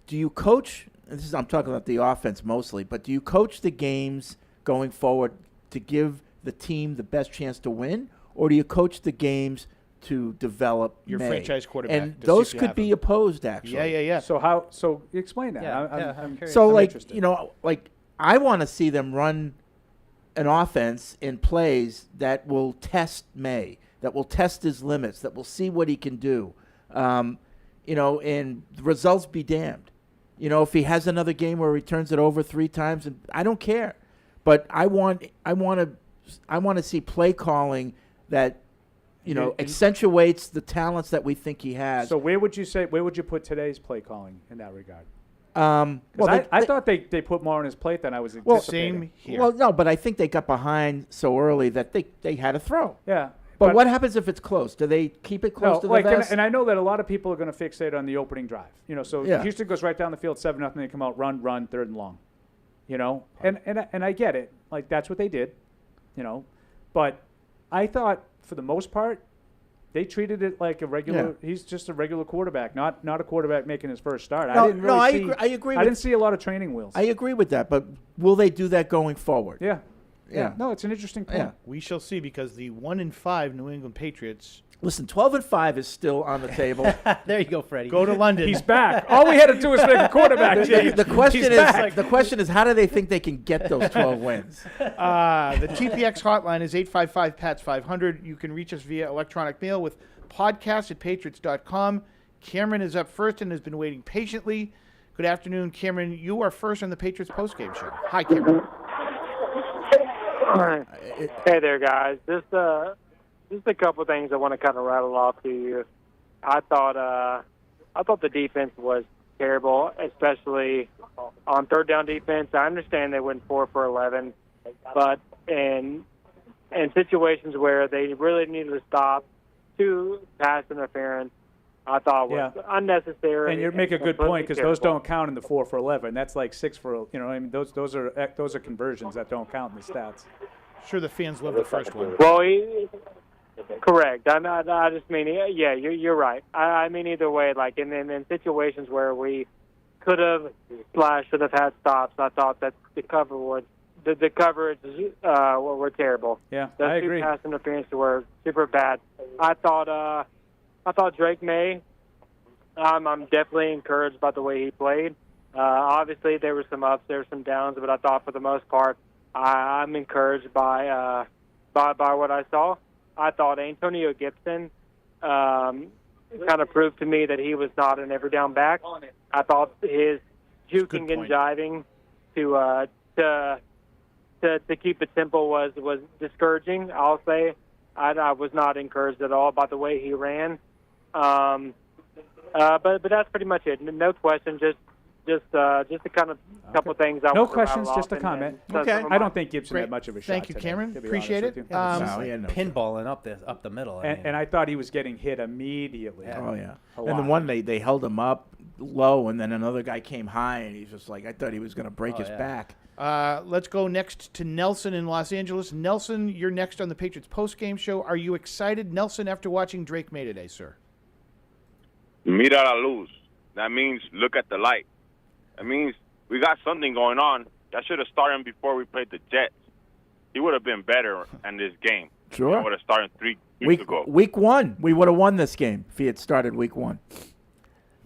Do you coach? I'm talking about the offense mostly, but do you coach the games going forward to give the team the best chance to win? Or do you coach the games to develop your Maye? franchise quarterback? And those could be opposed, actually. Yeah. So explain that. I'm curious. So, I'm interested. I want to see them run an offense in plays that will test Maye, that will test his limits, that will see what he can do. And the results be damned. If he has another game where he turns it over 3 times, and I don't care. But I want to see play calling that accentuates the talents that we think he has. So where would you put today's play calling in that regard? I thought they put more on his plate than I was anticipating. Same here. Well, no, but I think they got behind so early that they had to throw. Yeah. But what happens if it's close? Do they keep it close to the vest? And I know that a lot of people are going to fixate on the opening drive. Houston goes right down the field, 7-0, they come out, run, 3rd and long. And I get it. Like, that's what they did. But I thought, for the most part, they treated it like a regular. Yeah. He's just a regular quarterback, not a quarterback making his first start. No, I didn't really I see. agree- I agree I with- didn't see a lot of training wheels. I agree with that, but will they do that going forward? Yeah. Yeah. No, it's an interesting point. Yeah. We shall see, because the 1-5 New England Patriots Listen, 12-5 is still on the table. There you go, Freddie. go to London. He's back. All we had to do was make a quarterback change. The question He's is, back. the question is, how do they think they can get those 12 wins? The TPX hotline is 855-PATS-500. You can reach us via electronic mail with podcast@patriots.com. Cameron is up first and has been waiting patiently. Good afternoon, Cameron. You are first on the Patriots postgame show. Hi, Cameron. Hey there, guys. Just a couple things I want to kind of rattle off to you. I thought the defense was terrible, especially on third down defense. I understand they went 4 for 11, but in situations where they really needed to stop 2 pass interference, I thought was unnecessary. And you make a good point, because completely those don't count in the 4 for 11. That's like 6 for. I mean, those are conversions that don't count in the stats. Sure, the fans love the first one. Well, correct. I just mean, yeah, you're right. I mean, either way, like in situations where we could have splashed, should have had stops, I thought that the coverage were terrible. Yeah, Those I agree. 2 pass interferences were super bad. I thought Drake Maye. I'm definitely encouraged by the way he played. Obviously, there were some ups, there were some downs, but I thought for the most part, I'm encouraged by what I saw. I thought Antonio Gibson kind of proved to me that he was not an every down back. I thought his juking and jiving to keep it simple was discouraging. I'll say I was not encouraged at all by the way he ran. But that's pretty much it. No question, just a kind of couple things. No questions, just a comment. Okay. I don't think Gibson had much of a shot. Thank you, today, Cameron. to be Appreciate honest it. with you. Pinballing up the middle. And I thought he was getting hit immediately. Oh, yeah. A And the lot. one they held him up low, and then another guy came high, and he's just like, I thought he was going to break his back. Let's go next to Nelson in Los Angeles. Nelson, you're next on the Patriots postgame show. Are you excited, Nelson, after watching Drake Maye today, sir? Mira la luz. That means look at the light. That means we got something going on. That should have started him before we played the Jets. He would have been better in this game. Sure. I would have started 3 weeks ago. Week 1, we would have won this game if he had started week 1.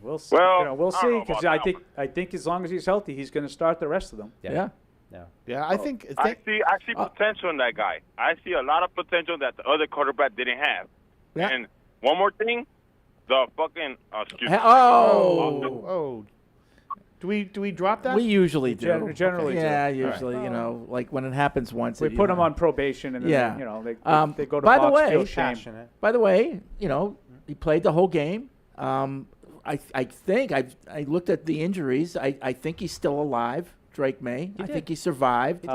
We'll see. Well, We'll I don't see, know because about I think as long as he's healthy, he's going to start the rest of them. Yeah. I think I see potential in that guy. I see a lot of potential that the other quarterback didn't have. Yeah. And one more thing, the fucking excuse me. Do we drop that? We usually do. Generally, yeah, do. usually. All right. You know, like when it happens once, We you put him know. on probation, and then Yeah. they go to by the Fox way, Field shame. By the way, he played the whole game. I think I looked at the injuries. I think he's still alive, Drake Maye. I think he survived.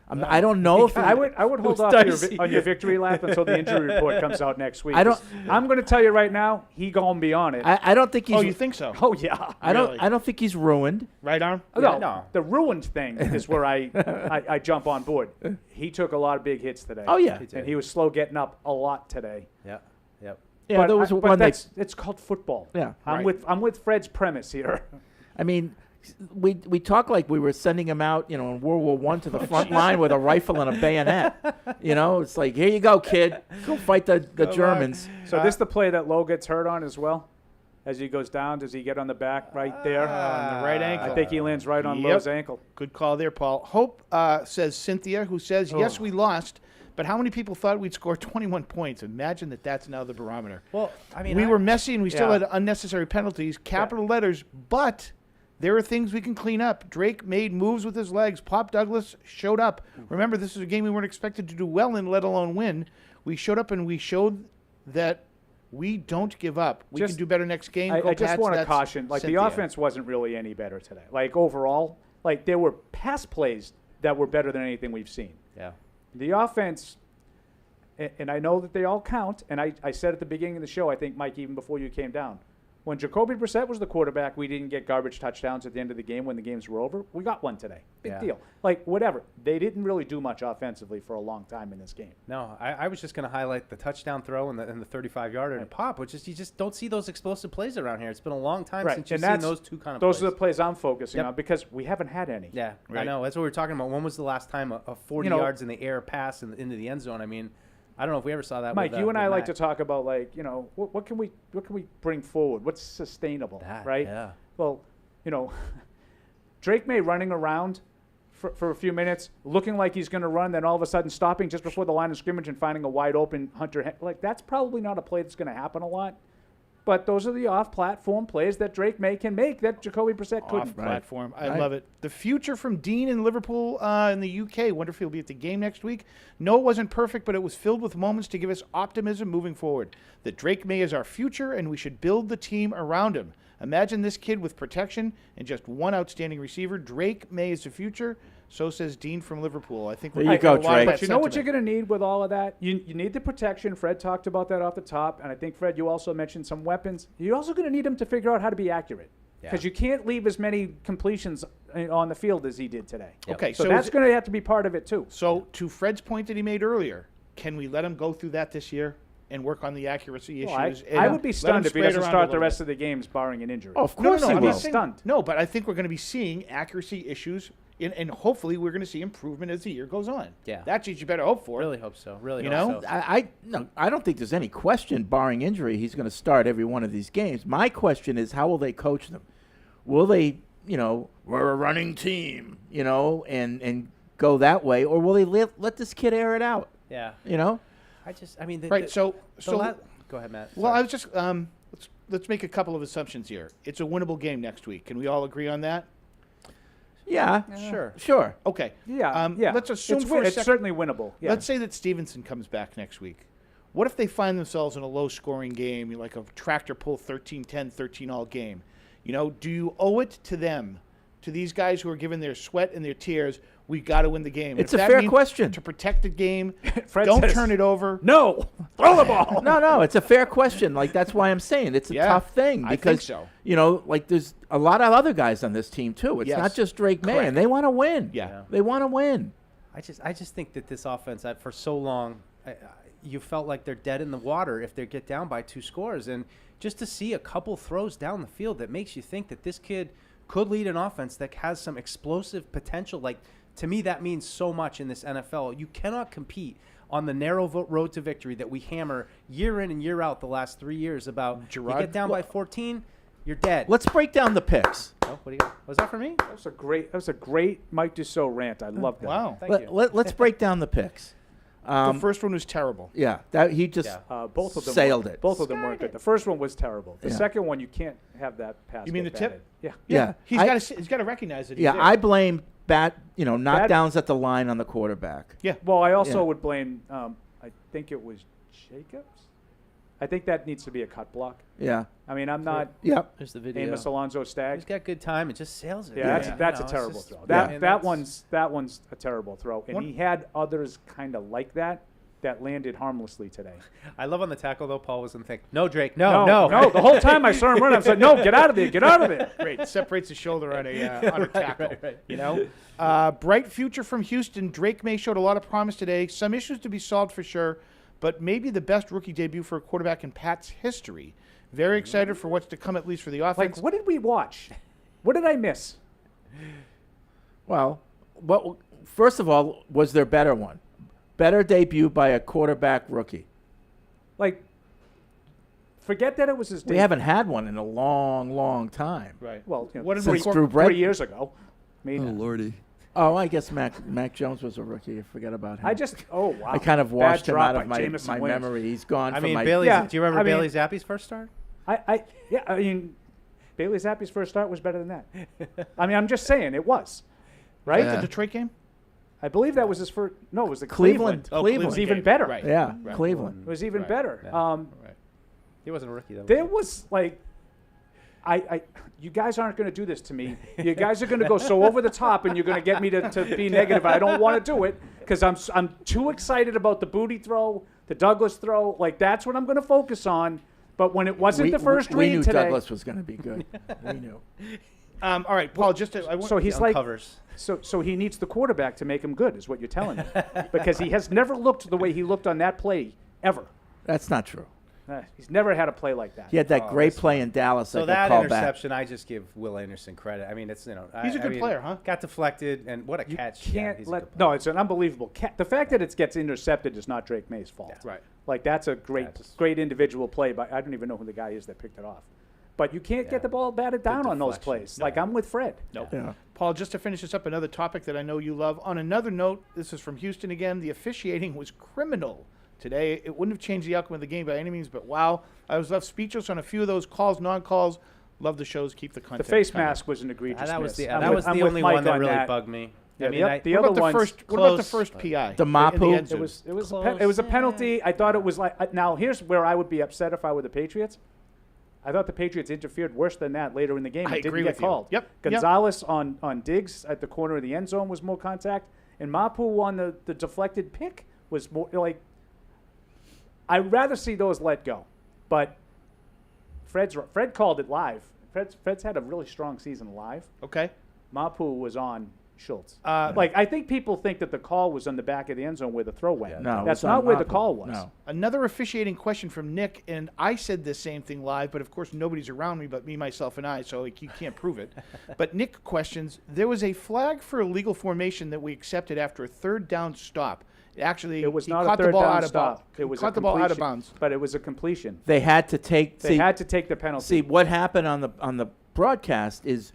I don't know if I would hold off on your victory lap until the injury report comes out next week. I'm going to tell you right now, he going to be on it. I don't think he's. Oh, you think so? Oh yeah. I don't think he's ruined. Right arm? No. The ruined thing is where I jump on board. He took a lot of big hits today. Oh, yeah. And he was slow getting up a lot today. Yeah. Yep. Yeah, but there was but one it's called football. Yeah. I'm with Fred's premise here. I mean, we talk like we were sending him out, in World War I to the front line with a rifle and a bayonet. It's like, here you go, kid. Go fight the Germans. So this the play that Lowe gets hurt on as well? As he goes down, does he get on the back right there? On the right ankle. I think he lands right on Lowe's ankle. Good call there, Paul. Hope says Cynthia, who says, yes, we lost, but how many people thought we'd score 21 points? Imagine that's now the barometer. Well, I mean, we were messy and we still had unnecessary penalties, capital letters, but there are things we can clean up. Drake made moves with his legs. Pop Douglas showed up. Remember, this is a game we weren't expected to do well in, let alone win. We showed up and we showed that we don't give up. We can do better next game. I just Pats. want to That's caution, Cynthia. the offense wasn't really any better today. Overall, there were pass plays that were better than anything we've seen. Yeah. The offense, and I know that they all count, and I said at the beginning of the show, I think, Mike, even before you came down, When Jacoby Brissett was the quarterback, we didn't get garbage touchdowns at the end of the game when the games were over. We got one today. Big deal. Like, whatever. They didn't really do much offensively for a long time in this game. No, I was just going to highlight the touchdown throw and the 35-yarder and pop, which is you just don't see those explosive plays around here. It's been a long time since you've seen those two kind of those plays. Those are the plays I'm focusing on because we haven't had any. Yeah, I know. That's what we were talking about. When was the last time a 40 yards in the air pass into the end zone? I mean, I don't know if we ever saw that. Mike, with, you and I like Matt. to talk about, like, what can we bring forward? What's sustainable, right? Yeah. Well, Drake Maye running around for a few minutes, looking like he's going to run, then all of a sudden stopping just before the line of scrimmage and finding a wide open Hunter. Like, that's probably not a play that's going to happen a lot. But those are the off-platform plays that Drake Maye can make that Jacoby Brissett couldn't. Off-platform. I love it. The future from Dean in Liverpool in the UK. Wonder if he'll be at the game next week. No, it wasn't perfect, but it was filled with moments to give us optimism moving forward. That Drake Maye is our future, and we should build the team around him. Imagine this kid with protection and just one outstanding receiver. Drake Maye is the future. So says Dean from Liverpool. I think there you go, Drake. But you know what you're going to need with all of that? You need the protection. Fred talked about that off the top, and I think, Fred, you also mentioned some weapons. You're also going to need him to figure out how to be accurate because you can't leave as many completions on the field as he did today. Yep. Okay, so that's going to have to be part of it too. So to Fred's point that he made earlier, can we let him go through that this year and work on the accuracy issues? I would be stunned if he doesn't start the rest of the games barring an injury. Oh, of course he will. I'm stunned. No, but I think we're going to be seeing accuracy issues, and hopefully we're going to see improvement as the year goes on. Yeah. That's what you better hope for. Really hope so. Really you hope know? so. I don't think there's any question, barring injury, he's going to start every one of these games. My question is, how will they coach them? Will they, we're a running team, and go that way, or will they let this kid air it out? Yeah. You go ahead, Matt. Well, I was just let's make a couple of assumptions here. It's a winnable game next week. Can we all agree on that? Yeah. Sure. Okay. Yeah. Let's assume it's certainly winnable. Yeah. Let's say that Stevenson comes back next week. What if they find themselves in a low-scoring game, like a tractor pull 13-10, 13-all game? Do you owe it to them, to these guys who are giving their sweat and their tears? We got to win the game. It's a fair question. To protect the game, Fred don't says, turn it over. No, throw the ball. No, it's a fair question. Like, that's why I'm saying it's a tough thing because I think so. There's a lot of other guys on this team too. It's not just Drake Maye, and they want to win. Yeah, they want to win. I just think that this offense, for so long, you felt like they're dead in the water if they get down by 2 scores, and just to see a couple throws down the field that makes you think that this kid could lead an offense that has some explosive potential. Like, to me, that means so much in this NFL. You cannot compete on the narrow road to victory that we hammer year in and year out the last 3 years about. You get down by 14, you're dead. Let's break down the picks. Oh, what do you got? Was that for me? That was a great Mike Dussault rant. I love that. Wow. Thank you. Let's break down the picks. The first one was terrible. Yeah, that he just both of them sailed it. Both of them weren't good. The first one was terrible. The second one, you can't have that pass. You mean the get tip? batted. Yeah. He's got to recognize it. I blame knockdowns at the line on the quarterback. Yeah. Well, I also would blame. I think it was Jacobs. I think that needs to be a cut block. Yeah. I mean, I'm not. Yep. There's the video. Amos Alonso Stagg. He's got good time. It just sails it. Yeah, that's a terrible throw. That one's a terrible throw, and he had others kind of like that landed harmlessly today. I love on the tackle though. Paul was in the thing. No, Drake. No. The whole time I saw him run, I was like, no, get out of there, get out of there. Great. Separates the shoulder on a tackle. Right. Bright future from Houston. Drake Maye showed a lot of promise today. Some issues to be solved for sure, but maybe the best rookie debut for a quarterback in Pat's history. Very excited for what's to come, at least for the offense. Like, what did we watch? What did I miss? Well, first of all, was there better one? Better debut by a quarterback rookie. Like, forget that it was his debut. We haven't had one in a long, long time. Right. Well, since Drew Brees. 3 years ago. Oh, Lordy. Oh, I guess Mac Jones was a rookie. I forget about him. Oh, wow. I kind of washed him out of my Jameson memory. He's gone I from mean, my... Bailey, do you remember Bailey Zappi's first start? I mean, Bailey Zappi's first start was better than that. I mean, I'm just saying, it was. Right? The Detroit game? I believe that was his first. No, it was the Cleveland. Cleveland. It was even better. Right. Yeah, right. Cleveland. It was even better. Yeah. He wasn't a rookie, though. There was, like, you guys aren't going to do this to me. You guys are going to go so over the top, and you're going to get me to be negative. I don't want to do it because I'm too excited about the booty throw, the Douglas throw. Like, that's what I'm going to focus on. But when it wasn't the first we read knew today, Douglas was going to be good. We knew. All right, Paul. So he's like So he needs the quarterback to make him good, is what you're telling me, because he has never looked the way he looked on that play ever. That's not true. He's never had a play like that. He had that great play in Dallas. So that interception, I just give Will Anderson credit. I mean, it's he's a good player, huh? Got deflected, and what a catch! No, it's an unbelievable catch. The fact that it gets intercepted is not Drake May's fault. Yeah. Right. Like that's a great individual play, but I don't even know who the guy is that picked it off. But you can't get the ball batted down on those plays. Like I'm with Fred. Nope. Yeah. Paul, just to finish this up, another topic that I know you love. On another note, this is from Houston again. The officiating was criminal today. It wouldn't have changed the outcome of the game by any means, but wow, I was left speechless on a few of those calls, non-calls. Love the shows. Keep the content. The face mask was an egregious that was miss. that was the only one that really bugged me. Yeah, I mean, the other ones. What about the first PI? The Mapu. It was a penalty. I thought it was like. Now here's where I would be upset if I were the Patriots. I thought the Patriots interfered worse than that later in the game. It didn't get called. Yep. Gonzalez on Diggs at the corner of the end zone was more contact, and Mapu on the deflected pick was more like. I'd rather see those let go, but Fred called it live. Fred's had a really strong season live. Okay. Mapu was on Schultz. I think people think that the call was on the back of the end zone where the throw went. Yeah, no, that's not where the Mapu. call was. No. Another officiating question from Nick, and I said the same thing live, but of course nobody's around me but me, myself, and I, so you can't prove it. But Nick questions, there was a flag for illegal formation that we accepted after a third down stop. Actually, it was he not caught a third the ball down out of stop. bounds. It was caught the ball out of bounds. But it was a completion. They had to take. They had to take the penalty. See what happened on the broadcast is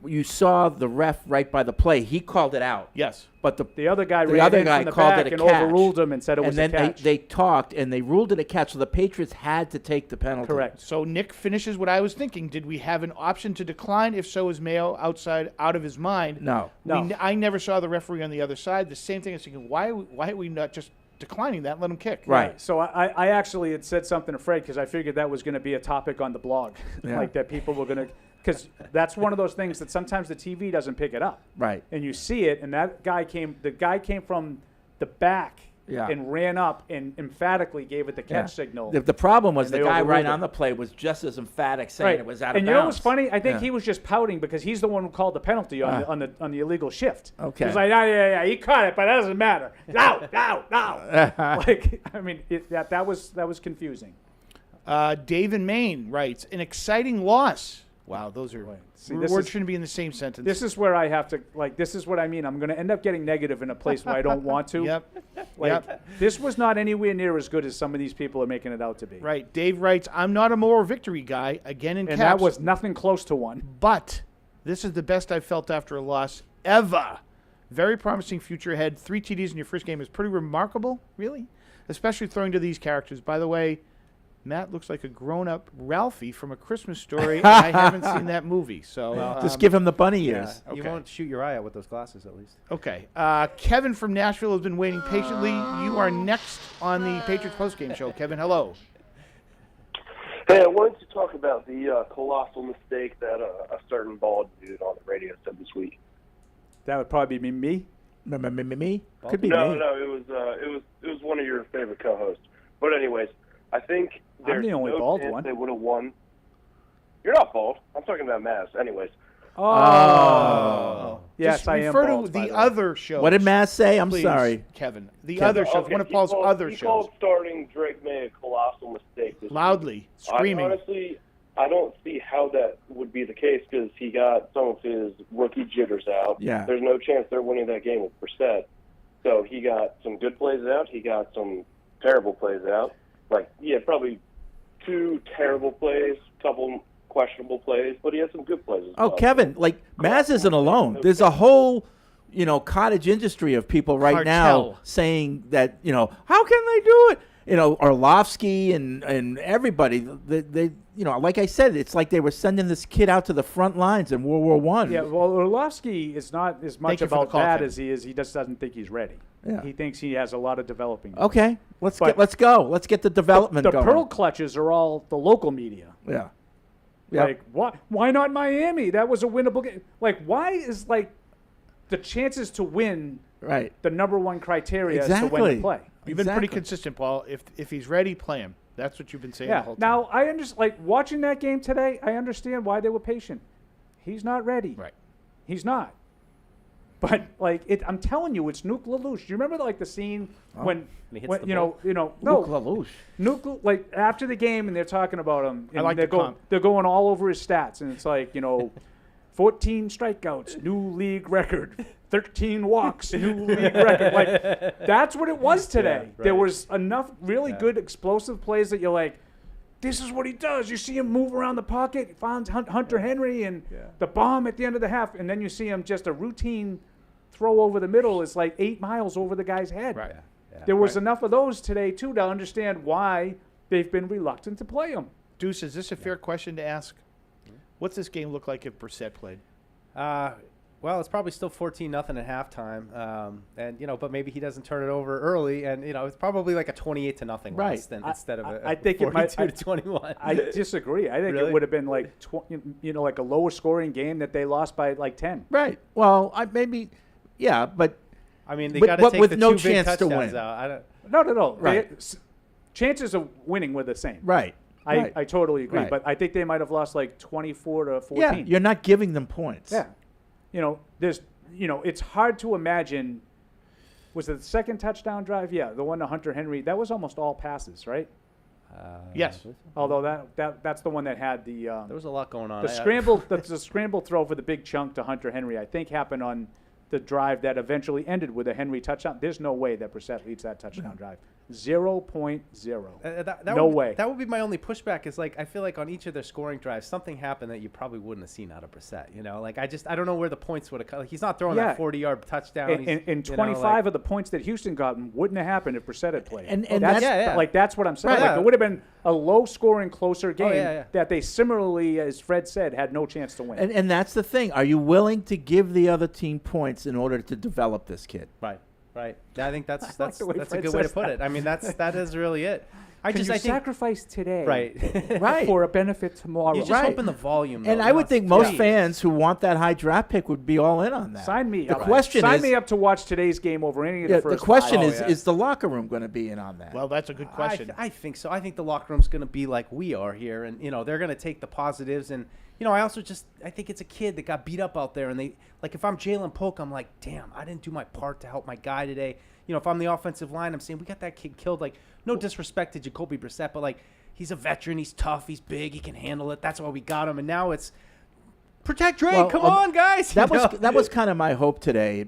you saw the ref right by the play. He called it out. Yes. But the other guy the ran other in guy from the called back it a and catch. overruled him and said it was a catch. And then they talked and they ruled it a catch. So the Patriots had to take the penalty. Correct. So Nick finishes what I was thinking. Did we have an option to decline? If so, is Mayo out of his mind? No. I never saw the referee on the other side. The same thing. I was thinking, why are we not just declining that and let him kick? Right. So I actually had said something to Fred because I figured that was going to be a topic on the blog, like that people were going to. Because that's one of those things that sometimes the TV doesn't pick it up. Right. And you see it, and the guy came from the back and ran up and emphatically gave it the catch signal. The problem was the guy right on on the play was just as emphatic, saying it was out of bounds. And you know what's funny? I think he was just pouting because he's the one who called the penalty on the illegal shift. Okay. He's like, yeah, he caught it, but that doesn't matter. No. That was confusing. Dave in Maine writes, an exciting loss. Wow, those are words shouldn't be in the same sentence. This is where I have to this is what I mean. I'm going to end up getting negative in a place where I don't want to. Yep. This was not anywhere near as good as some of these people are making it out to be. Right. Dave writes, I'm not a moral victory guy, again in caps. And that was nothing close to one. But this is the best I've felt after a loss ever. Very promising future ahead. 3 TDs in your first game is pretty remarkable, really, especially throwing to these characters. By the way, Matt looks like a grown-up Ralphie from A Christmas Story, and I haven't seen that movie. So just give him the bunny ears. You won't shoot your eye out with those glasses, at least. Okay. Kevin from Nashville has been waiting patiently. You are next on the Patriots Postgame Show. Kevin, hello. Hey, I wanted to talk about the colossal mistake that a certain bald dude on the radio said this week. That would probably be me. Me? Could be me. No, it was one of your favorite co-hosts. But anyways, I think there's the only no bald chance one. they would have won. You're not bald. I'm talking about Maz. Anyways. Yes, Just I am refer bald, to by the the way. other shows. What did Matt say? I'm please, sorry. Kevin. The other shows. One of Paul's other he shows. called starting Drake Maye a colossal mistake. Loudly, screaming. Honestly, I don't see how that would be the case because he got some of his rookie jitters out. Yeah. There's no chance they're winning that game with Brissett. So he got some good plays out. He got some terrible plays out. Probably 2 terrible plays, couple questionable plays, but he had some good plays as well. Kevin, Maz isn't alone. There's a whole, cottage industry of people right now saying that, how can they do it? Orlovsky and everybody, they like I said, it's like they were sending this kid out to the front lines in World War I. Yeah, well, Orlovsky is not as much about that as he is. He just doesn't think he's ready. Yeah. He thinks he has a lot of developing. Okay, let's go. Let's get the development the going. pearl clutches are all the local media. Yeah. Why not Miami? That was a winnable game. Why is the chances to win right the number one criteria as to when to play? You've been pretty consistent, Paul. If he's ready, play him. That's what you've been saying the Yeah. whole time. Now I understand. Like watching that game today, I understand why they were patient. He's not ready. Right. He's not. But like I'm telling you, it's Nuke LaLoosh. You remember like the scene when he hits when the you ball? know Luke LaLoosh. Nuke like after the game and they're talking about him. And like they're the comp. they're going all over his stats and it's like 14 strikeouts, new league record. 13 walks, new league record. Like that's what it was today. Yeah, There right. was enough really good explosive plays that you're like, this is what he does. You see him move around the pocket, he finds Hunter Henry and the bomb at the end of the half, and then you see him just a routine throw over the middle is like 8 miles over the guy's head. Right. There was enough of those today too to understand why they've been reluctant to play him. Deuce, is this a fair question to ask? What's this game look like if Brissett played? Well, it's probably still 14-0 at halftime, and but maybe he doesn't turn it over early, and it's probably like a 28-0 loss instead of a I think it might 42-21. I disagree. I think Really? it would have been like like a lower scoring game that they lost by like 10. Right. Well, but I mean, they but- got to but take with the no two big chance to touchdowns win. out. I don't. No. Right. Chances of winning were the same. Right. Right. I totally agree. Right. But I think they might have lost like 24 to 14. Yeah, you're not giving them points. Yeah. There's it's hard to imagine. Was it the second touchdown drive? Yeah, the one to Hunter Henry. That was almost all passes, right? Yes. Although that's the one that had the There was a lot going on. the scramble throw for the big chunk to Hunter Henry. I think happened on the drive that eventually ended with a Henry touchdown. There's no way that Brissett leads that touchdown drive. 0.0. No way. That would be my only pushback. Is like I feel like on each of their scoring drives, something happened that you probably wouldn't have seen out of Brissett. Like I don't know where the points would have come. Like, he's not throwing that 40-yard touchdown. And 25 of the points that Houston got wouldn't have happened if Brissett had played. And that's what I'm saying. Right. Like, it would have been a low-scoring, closer game yeah. that they similarly, as Fred said, had no chance to win. And that's the thing. Are you willing to give the other team points in order to develop this kid? Right. I think that's like the way a Fred good way to says put that. it. I mean, that is really it. I Can you think sacrifice today right. for a benefit tomorrow? You're just hoping the volume. And though, I would think most speed. fans who want that high draft pick would be all in on that. Sign me The up. question Sign is, me up to watch today's game over any of the the first question five. is the locker room going to be in on that? Well, that's a good question. I think so. I think the locker room's going to be like we are here, and they're going to take the positives. And I also I think it's a kid that got beat up out there, and they like if I'm Jalen Polk, I'm like, damn, I didn't do my part to help my guy today. If I'm the offensive line, I'm saying we got that kid killed. Like, no disrespect to Jacoby Brissett, but like he's a veteran, he's tough, he's big, he can handle it. That's why we got him. And now it's protect Drake. Come on, guys. That was kind of my hope today.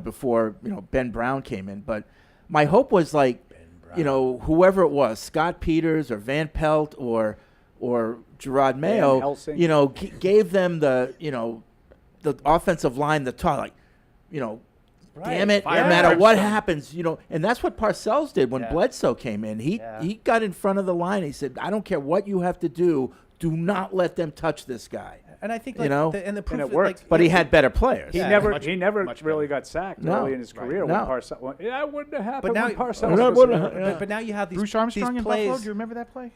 Before Ben Brown came in, but my hope was like whoever it was, Scott Peters or Van Pelt or Gerard Mayo, gave them the offensive line the talk, like damn it, no matter what happens, and that's what Parcells did when Bledsoe came in. He got in front of the line. He said, I don't care what you have to do not let them touch this guy. And I think and the proof it worked. But he had better players. He never really got sacked early in his career. No. When Parcells, that wouldn't have happened. But now, when Parcells was but now you have these Bruce Armstrong these in plays. Buffalo. Do you remember that play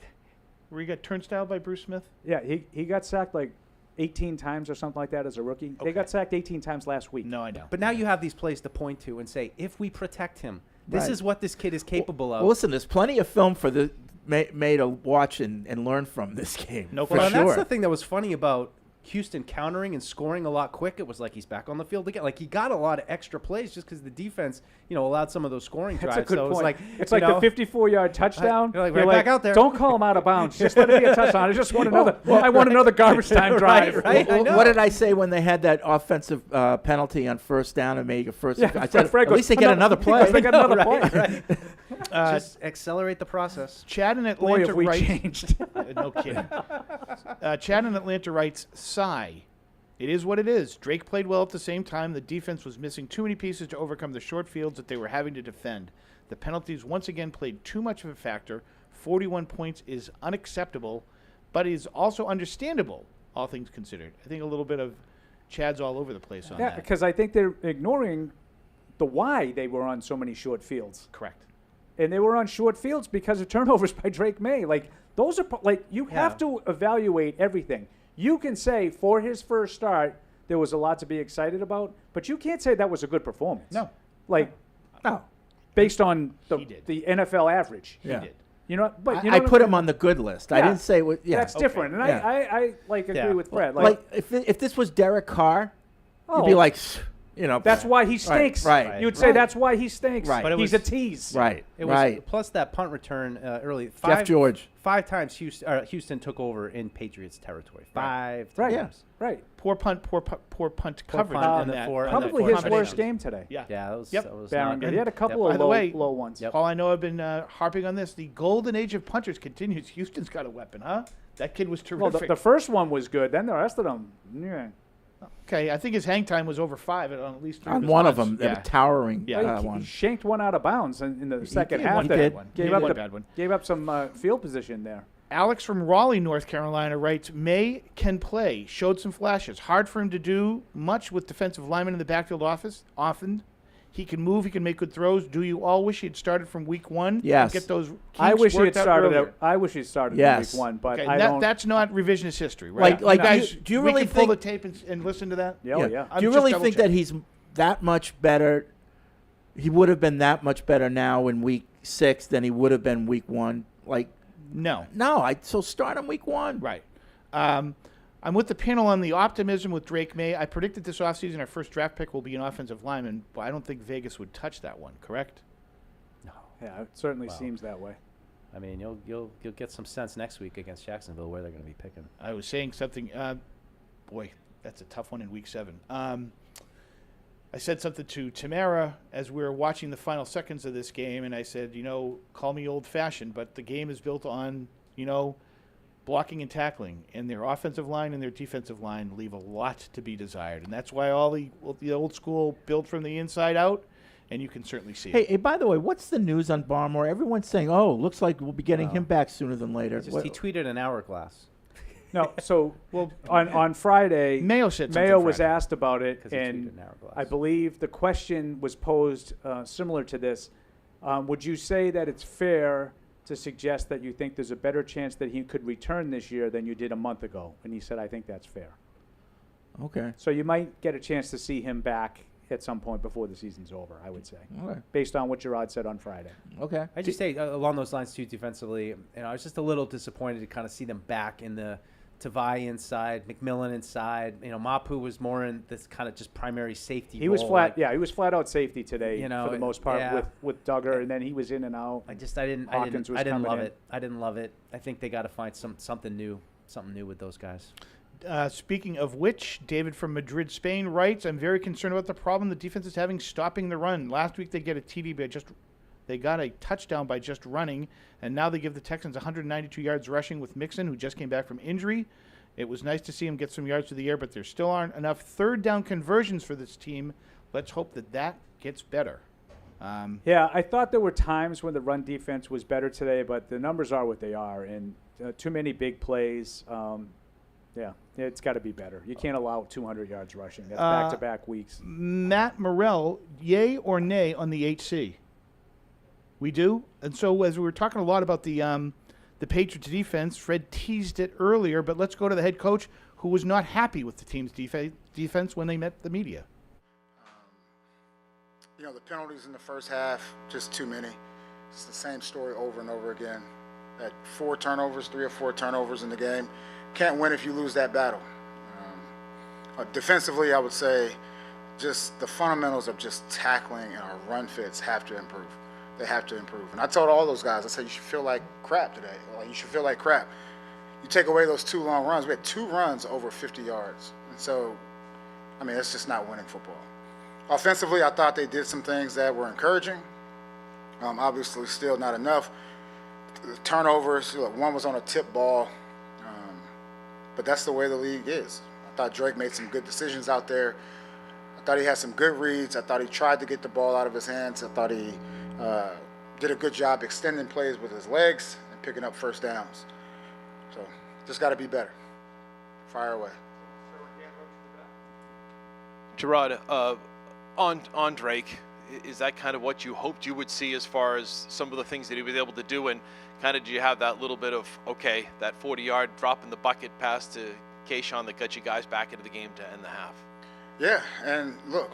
where he got turnstile by Bruce Smith? Yeah, he got sacked like 18 times or something like that as a rookie. They got sacked 18 times last week. No, I know. But now you have these plays to point to and say, if we protect him, this is what this kid is capable of. Well, listen, there's plenty of film for the May to watch and learn from this game. No, well, for and sure. that's the thing that was funny about Houston countering and scoring a lot quick. It was like he's back on the field again. Like he got a lot of extra plays just because the defense, allowed some of those scoring drives. That's a good so point. It's like the 54-yard touchdown. You're like, back out there. Don't call him out of bounds. Just let it be a touchdown. I just want another. I want another garbage time drive. Right. I know. What did I say when they had that offensive penalty on first down and make a first? Yeah, I said Fred at least they get another play. They got another play. Right. Just accelerate the process. Chad in Boy, Atlanta if we writes. changed. No kidding. Chad in Atlanta writes, sigh. It is what it is. Drake played well at the same time. The defense was missing too many pieces to overcome the short fields that they were having to defend. The penalties once again played too much of a factor. 41 points is unacceptable, but is also understandable, all things considered. I think a little bit of Chad's all over the place on that. Yeah, because I think they're ignoring the why they were on so many short fields. Correct. And they were on short fields because of turnovers by Drake Maye. Like, those are, like, you have to evaluate everything. You can say for his first start, there was a lot to be excited about, but you can't say that was a good performance. No. Like, No. based on the NFL average. He did. You know, but I put him on the good list. Yeah, I didn't say what. Yeah, that's different, and I agree with Fred. Like if this was Derek Carr, you'd be like, that's why he stinks. Right. You'd say that's why he stinks. Right. But He's a tease. Right. It was plus that punt return early. Jeff George. 5 times Houston took over in Patriots territory. 5 Right. times. Right. Poor punt coverage. punt, in that. Probably his worst game today. Yeah. Yeah, that was Baron, not he had a couple By of the way, low ones. Paul, I know I've been harping on this. The golden age of punters continues. Houston's got a weapon, huh? That kid was terrific. Well, the first one was good. Then the rest of them, Okay, I think his hang time was over 5 on at least 3 On of his one of punts. them, a towering He one. shanked one out of bounds in the second half. He did. Gave up some field position there. Alex from Raleigh, North Carolina writes, Maye can play, showed some flashes. Hard for him to do much with defensive linemen in the backfield often. He can move, he can make good throws. Do you all wish he had started from week 1? Yes. Get those I wish he had started. earlier? I wish he started Yes. week 1, but Okay, I don't. that's not revisionist history, right? Like, guys, do you we really can pull think the tape and listen to that? Yeah. Do you really think that he's that much better? He would have been that much better now in week 6 than he would have been week 1. Like, no. So start him week 1. Right. I'm with the panel on the optimism with Drake Maye. I predicted this offseason our first draft pick will be an offensive lineman, but I don't think Vegas would touch that one, correct? No. Yeah, it certainly seems that way. I mean, you'll get some sense next week against Jacksonville where they're going to be picking. I was saying something. Boy, that's a tough one in week 7. I said something to Tamara as we were watching the final seconds of this game, and I said, call me old-fashioned, but the game is built on, blocking and tackling, and their offensive line and their defensive line leave a lot to be desired, and that's why all the old school built from the inside out, and you can certainly see it. Hey, by the way, what's the news on Barmore? Everyone's saying, looks like we'll be getting him back sooner than later. He tweeted an hourglass. No, so on Friday, Mayo was asked about it, and I believe the question was posed similar to this. Would you say that it's fair to suggest that you think there's a better chance that he could return this year than you did a month ago? And he said, I think that's fair. Okay. So you might get a chance to see him back at some point before the season's over, I would say, based on what Gerard said on Friday. Okay. I just say along those lines too, defensively, I was just a little disappointed to kind of see them back in the Tavai inside, McMillan inside. Mapu was more in this kind of just primary safety. He was flat. He was flat out safety today for the most part yeah. with Duggar, and then he was in and out. I didn't love it. I didn't love it. I think they got to find something new with those guys. Speaking of which, David from Madrid, Spain writes, I'm very concerned about the problem the defense is having stopping the run. Last week they get a TD by they got a touchdown by just running, and now they give the Texans 192 yards rushing with Mixon, who just came back from injury. It was nice to see him get some yards through the air, but there still aren't enough third down conversions for this team. Let's hope that gets better. I thought there were times when the run defense was better today, but the numbers are what they are, and too many big plays. It's got to be better. You can't allow 200 yards rushing. That's back-to-back weeks. Matt Morrell, yay or nay on the HC? We do. And so as we were talking a lot about the Patriots defense, Fred teased it earlier, but let's go to the head coach who was not happy with the team's defense when they met the media. The penalties in the first half, just too many. It's the same story over and over again. Had 3 or 4 turnovers in the game. Can't win if you lose that battle. Defensively, I would say just the fundamentals of just tackling and our run fits have to improve. They have to improve. And I told all those guys, I said, you should feel like crap today. You should feel like crap. You take away those 2 long runs. We had 2 runs over 50 yards. And so, that's just not winning football. Offensively, I thought they did some things that were encouraging. Obviously, still not enough. The turnovers, one was on a tip ball. But that's the way the league is. I thought Drake made some good decisions out there. I thought he had some good reads. I thought he tried to get the ball out of his hands. I thought he did a good job extending plays with his legs and picking up first downs. So just got to be better. Fire away. Gerard, on Drake, is that kind of what you hoped you would see as far as some of the things that he was able to do? And kind of, do you have that little bit of, that 40-yard drop in the bucket pass to Keyshawn that got you guys back into the game to end the half? Yeah, and look,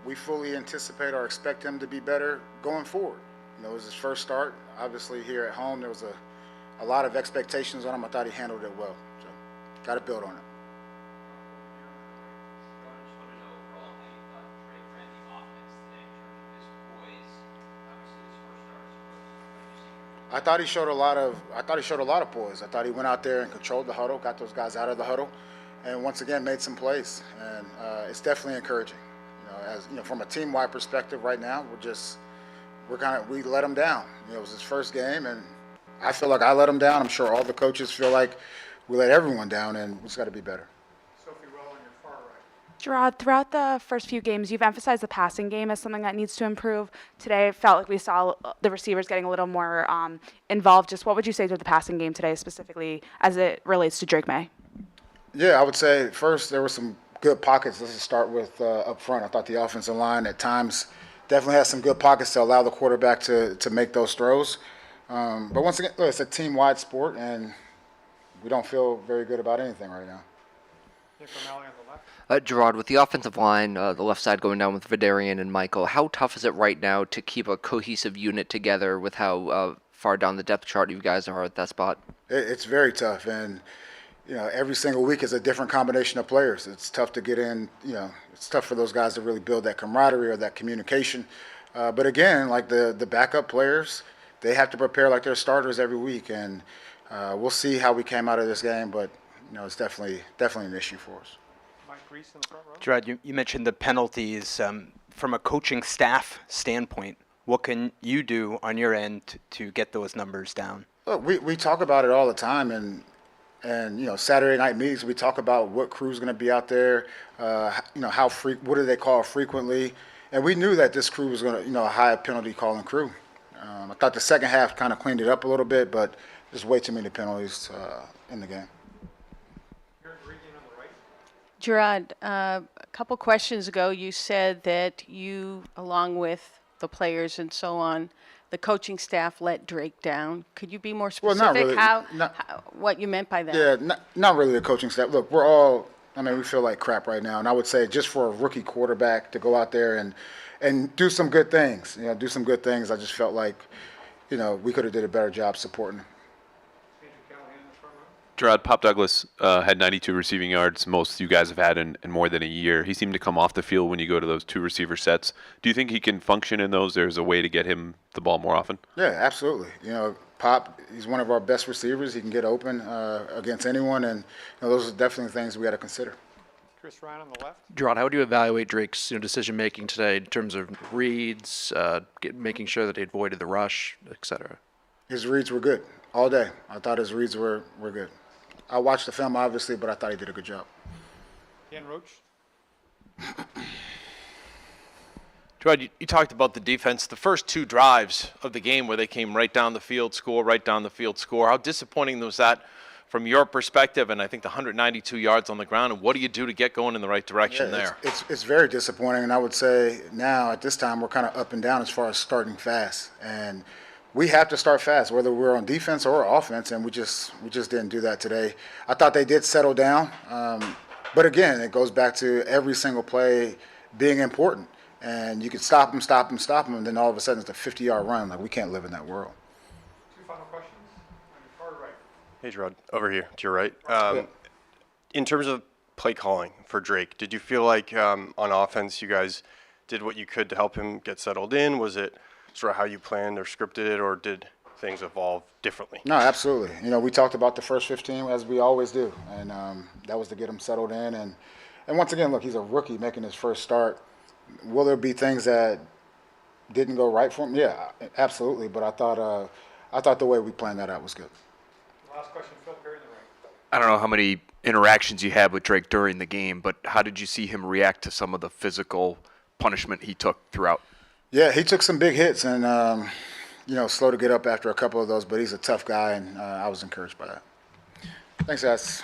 we fully anticipate or expect him to be better going forward. You know, it was his first start. Obviously, here at home, there was a lot of expectations on him. I thought he handled it well. So, got to build on it. I thought he showed a lot of poise. I thought he went out there and controlled the huddle, got those guys out of the huddle, and once again made some plays. And it's definitely encouraging. You know, as you know, from a team-wide perspective, right now we let him down. You know, it was his first game, and I feel like I let him down. I'm sure all the coaches feel like we let everyone down, and we just got to be better. Gerard, throughout the first few games, you've emphasized the passing game as something that needs to improve. Today, it felt like we saw the receivers getting a little more involved. Just what would you say to the passing game today, specifically as it relates to Drake Maye? Yeah, I would say first there were some good pockets. Let's just start with up front. I thought the offensive line at times definitely has some good pockets to allow the quarterback to make those throws. But once again, look, it's a team-wide sport, and we don't feel very good about anything right now. Gerard, with the offensive line, the left side going down with Vidarian and Michael, how tough is it right now to keep a cohesive unit together with how far down the depth chart you guys are at that spot? It's very tough, and you know, every single week is a different combination of players. It's tough to get in. You know, it's tough for those guys to really build that camaraderie or that communication. But again, like the backup players, they have to prepare like they're starters every week, and we'll see how we came out of this game. But you know, it's definitely an issue for us. Gerard, you mentioned the penalties. From a coaching staff standpoint, what can you do on your end to get those numbers down? Look, we talk about it all the time, and you know, Saturday night meetings, we talk about what crew's going to be out there, you know, what do they call frequently, and we knew that this crew was going to, you know, a high penalty calling crew. I thought the second half kind of cleaned it up a little bit, but there's way too many penalties in the game. Gerard, a couple questions ago, you said that you, along with the players and so on, the coaching staff let Drake down. Could you be more specific? Well, not really. What you meant by that? Yeah, not really the coaching staff. Look, we feel like crap right now, and I would say just for a rookie quarterback to go out there and do some good things, I just felt like, you know, we could have did a better job supporting him. Gerard, Pop Douglas had 92 receiving yards, most you guys have had in more than a year. He seemed to come off the field when you go to those two receiver sets. Do you think he can function in those? There's a way to get him the ball more often? Yeah, absolutely. You know, Pop, he's one of our best receivers. He can get open against anyone, and you know, those are definitely things we got to consider. Chris Ryan on the left. Gerard, how would you evaluate Drake's decision making today in terms of reads, making sure that he avoided the rush, etc.? His reads were good all day. I thought his reads were good. I watched the film, obviously, but I thought he did a good job. Dan Roach. Gerard, you talked about the defense. The first two drives of the game where they came right down the field, score. How disappointing was that from your perspective? And I think the 192 yards on the ground. And what do you do to get going in the right direction there? It's very disappointing. And I would say now at this time we're kind of up and down as far as starting fast. And we have to start fast, whether we're on defense or offense, and we just didn't do that today. I thought they did settle down, but again, it goes back to every single play being important, and you could stop them, and then all of a sudden it's a 50-yard run. Like, we can't live in that world. Two final questions. Far right. Hey, Gerard, over here to your right. In terms of play calling for Drake, did you feel like on offense you guys did what you could to help him get settled in? Was it sort of how you planned or scripted it, or did things evolve differently? No, absolutely. You know, we talked about the first 15 as we always do, and that was to get him settled in. And once again, look, he's a rookie making his first start. Will there be things that didn't go right for him? Yeah, absolutely. But I thought the way we planned that out was good. Last question, Phil Perry in the right. I don't know how many interactions you had with Drake during the game, but how did you see him react to some of the physical punishment he took throughout? Yeah, he took some big hits and, you know, slow to get up after a couple of those, but he's a tough guy, and I was encouraged by that. Thanks, guys.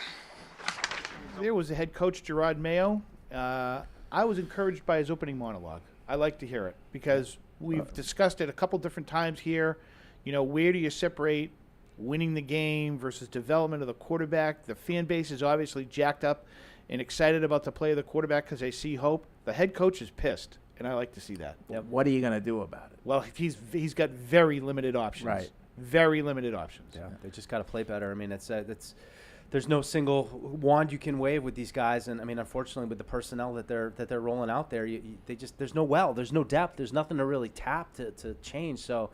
There was the head coach, Gerard Mayo. I was encouraged by his opening monologue. I like to hear it because we've discussed it a couple different times here. You know, where do you separate winning the game versus development of the quarterback? The fan base is obviously jacked up and excited about the play of the quarterback because they see hope. The head coach is pissed. and I like to see that. What are you going to do about it? Well, he's got very limited options. Right. Very limited options. Yeah, they just got to play better. I mean, there's no single wand you can wave with these guys, and I mean, unfortunately, with the personnel that they're rolling out there, there's no depth, there's nothing to really tap to change. So,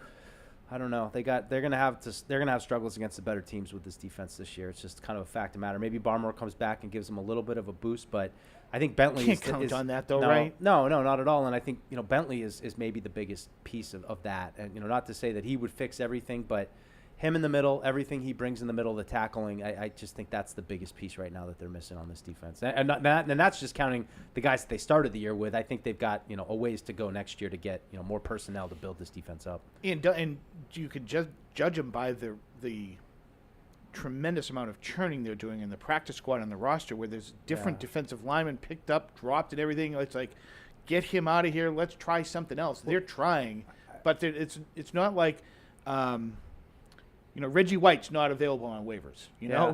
I don't know. They're gonna have struggles against the better teams with this defense this year. It's just kind of a fact of matter. Maybe Barmore comes back and gives them a little bit of a boost, but I think Bentley can't count on that though, no, right? No, not at all. And I think Bentley is maybe the biggest piece of that. And not to say that he would fix everything, but him in the middle, everything he brings in the middle, the tackling, I just think that's the biggest piece right now that they're missing on this defense. And that's just counting the guys that they started the year with. I think they've got a ways to go next year to get more personnel to build this defense up. And you can just judge them by the tremendous amount of churning they're doing in the practice squad and the roster, where there's different defensive linemen picked up, dropped, and everything. It's like, get him out of here. Let's try something else. They're trying, but it's not like. Reggie White's not available on waivers,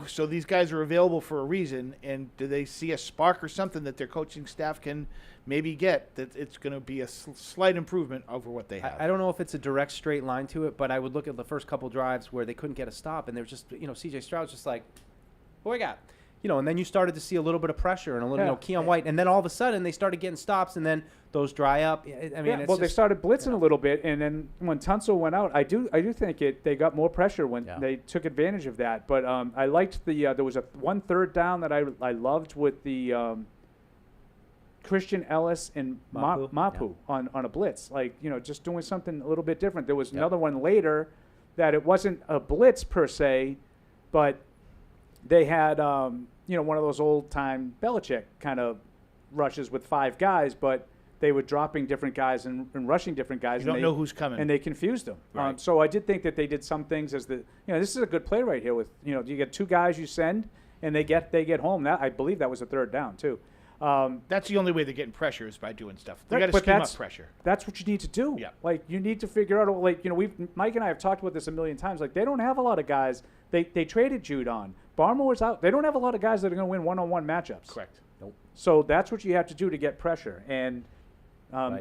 So these guys are available for a reason, and do they see a spark or something that their coaching staff can maybe get, that it's going to be a slight improvement over what they have? I don't know if it's a direct straight line to it, but I would look at the first couple drives where they couldn't get a stop, and they were just, C.J. Stroud's just like, what we got? And then you started to see a little bit of pressure and a little, Keon White, and then all of a sudden they started getting stops, and then those dry up. I mean, they started blitzing a little bit, and then when Tunsil went out, I do think they got more pressure when they took advantage of that. But I liked there was one third down that I loved with the Christian Ellis and Mapu on a blitz, just doing something a little bit different. There was another one later that it wasn't a blitz per se, but they had, one of those old-time Belichick kind of rushes with 5 guys, but they were dropping different guys and rushing different guys. You don't know who's coming. And they confused them. Right. So I did think that they did some things as this is a good play right here with, you get 2 guys you send, and they get home. That I believe that was a third down, too. That's the only way they're getting pressure is by doing stuff. They got to scheme up pressure. That's what you need to do. Yeah. You need to figure out, Mike and I have talked about this a million times. They don't have a lot of guys. They traded Jude on. Barmore was out. They don't have a lot of guys that are going to win one-on-one matchups. Correct. Nope. So that's what you have to do to get pressure. And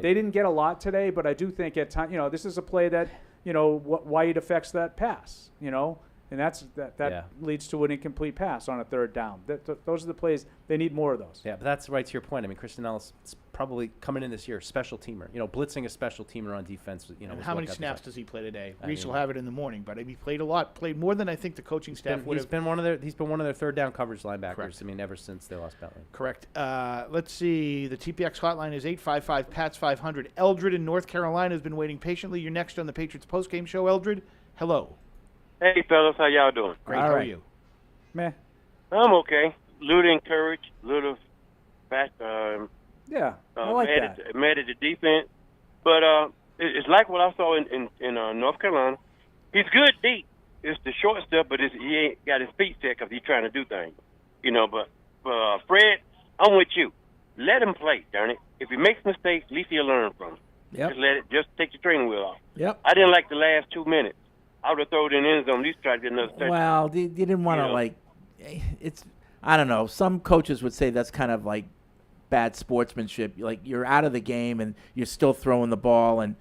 they didn't get a lot today, but I do think at times, this is a play that, White affects that pass, and that leads to an incomplete pass on a third down. Those are the plays. They need more of those. Yeah, but that's right to your point. I mean, Christian Ellis is probably coming in this year, special teamer. Blitzing a special teamer on defense. And how many snaps does he play today? Reese will have it in the morning, but he played a lot. Played more than I think the coaching staff would have. He's been one of their third down coverage linebackers. Correct. I mean, ever since they lost Bentley. Correct. Let's see. The TPX hotline is 855-PATS-500. Eldred in North Carolina has been waiting patiently. You're next on the Patriots postgame show. Eldred, hello. Hey, fellas, how y'all doing? Great. How are you? Meh. I'm okay. Little encouraged, little fast. I like that. Mad at the defense, but it's like what I saw in North Carolina. He's good deep. It's the short stuff, but he ain't got his feet set because he's trying to do things. But Fred, I'm with you. Let him play, darn it. If he makes mistakes, at least he'll learn from them. Yep. Just take the training wheel off. Yep. I didn't like the last 2 minutes. I would have thrown it in the end zone. At least try to get another touchdown. Well, you didn't want to it's. I don't know. Some coaches would say that's kind of like bad sportsmanship. You're out of the game and you're still throwing the ball, and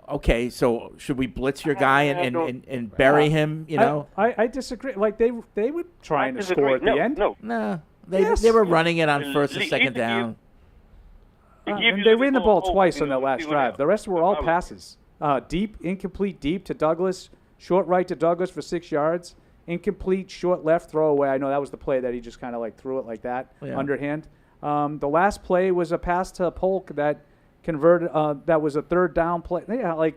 okay. So should we blitz your guy and bury him? I disagree. They were trying to score at the end. No, they were running it on first and second down. And they ran the ball twice on their last drive. The rest were all passes. Deep, incomplete, deep to Douglas. Short right to Douglas for 6 yards. Incomplete, short left, throwaway. I know that was the play that he just kind of threw it like that, underhand. The last play was a pass to Polk that converted. That was a third down play. Yeah,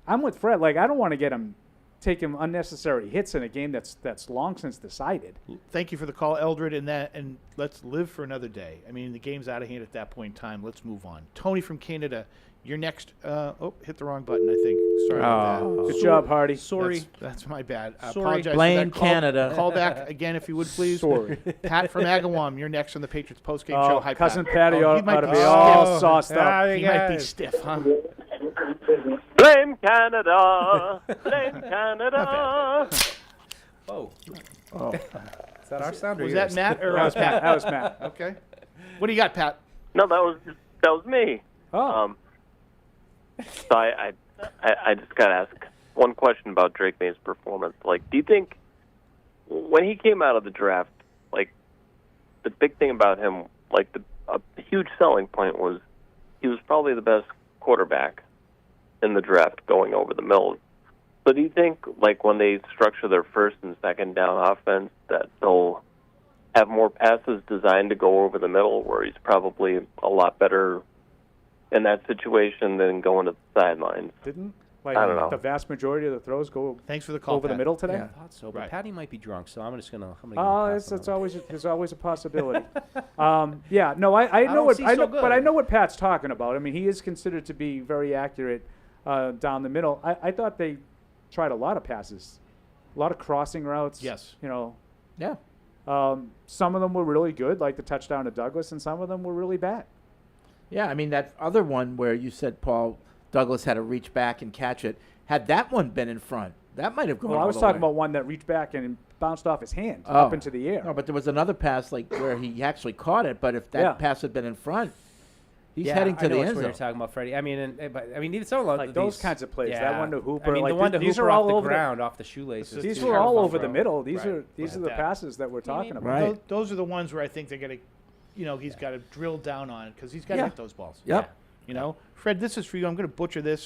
I'm with Fred. I don't want to get him taking unnecessary hits in a game that's long since decided. Thank you for the call, Eldred, and let's live for another day. I mean, the game's out of hand at that point in time. Let's move on. Tony from Canada. You're next. Hit the wrong button, I think. Sorry about that. Good job, Hardy. Sorry. That's my bad. I Sorry. apologize Blame for that. Canada. Call back again if you would, please. Sorry. Pat from Agawam, you're next on the Patriots postgame show. Hi, Cousin Pat. Patty He ought might to be be all sauced up. He might be stiff, huh? Blame Canada. Blame Canada. Whoa. Oh. Is that our sound? Was that Matt or That was Matt. Okay. What do you got, Pat? No, that was That was me. Oh. So I just got to ask one question about Drake Maye's performance. Like, do you think when he came out of the draft, like, the big thing about him, like, a huge selling point was he was probably the best quarterback in the draft going over the middle. So do you think, like, when they structure their first and second down offense, that they'll have more passes designed to go over the middle, where he's probably a lot better in that situation than going to the sidelines? Didn't I don't know. the vast majority of the throws go Thanks for the call, over the Pat. middle today? Yeah, I thought so, but Right. Patty might be drunk, so I'm just gonna. It's always there's always a possibility. Yeah, no, I know don't what see I so know, good. but I know what Pat's talking about. I mean, he is considered to be very accurate down the middle. I thought they tried a lot of passes, a lot of crossing routes. Yes. You know. Yeah. Some of them were really good, like the touchdown to Douglas, and some of them were really bad. Yeah, I mean, that other one where you said Paul Douglas had to reach back and catch it, had that one been in front, that might have gone Well, I all was the talking way. about one that reached back and bounced off his hand Oh. up into the air. No, but there was another pass like where he actually caught it, but if that Yeah. pass had been in front, he's Yeah, heading to I know the which end one zone. you're talking about, Freddie. I mean, even some of Like those these- kinds of plays. Yeah. That one to Hooper. I mean, like the one to these Hooper are all off the over ground, off the shoelaces. These too. were all Terrible over the throw. middle. These Right. are these Right. are the That. passes that we're talking about. Right. Those are the ones where I think they're going to, he's got to drill down on it because he's got to Yeah. hit those balls. Yep. Yeah. You know, Fred, this is for you. I'm going to butcher this.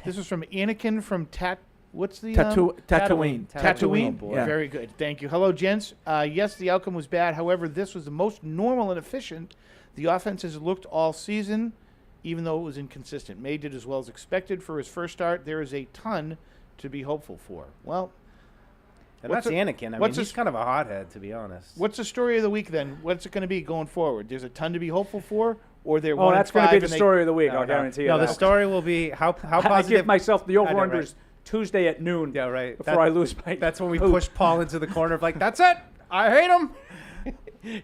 This is from Anakin from What's the Tatooine. Tatooine. Boy. Yeah. Very good. Thank you. Hello, gents. Yes, the outcome was bad. However, this was the most normal and efficient the offense has looked all season, even though it was inconsistent. Maye did as well as expected for his first start. There is a ton to be hopeful for. Well, And that's Anakin. I mean, he's kind of a hothead, to be honest. What's the story of the week then? What's it going to be going forward? There's a ton to be hopeful for, or they're Oh, that's going to be the story of the week. I'll guarantee you. No, that. the story will be how I positive. give myself the I know, over-unders right. Tuesday at noon. Yeah, right. Before I lose my. That's when we poop. push Paul into the corner of like, that's it. I hate him.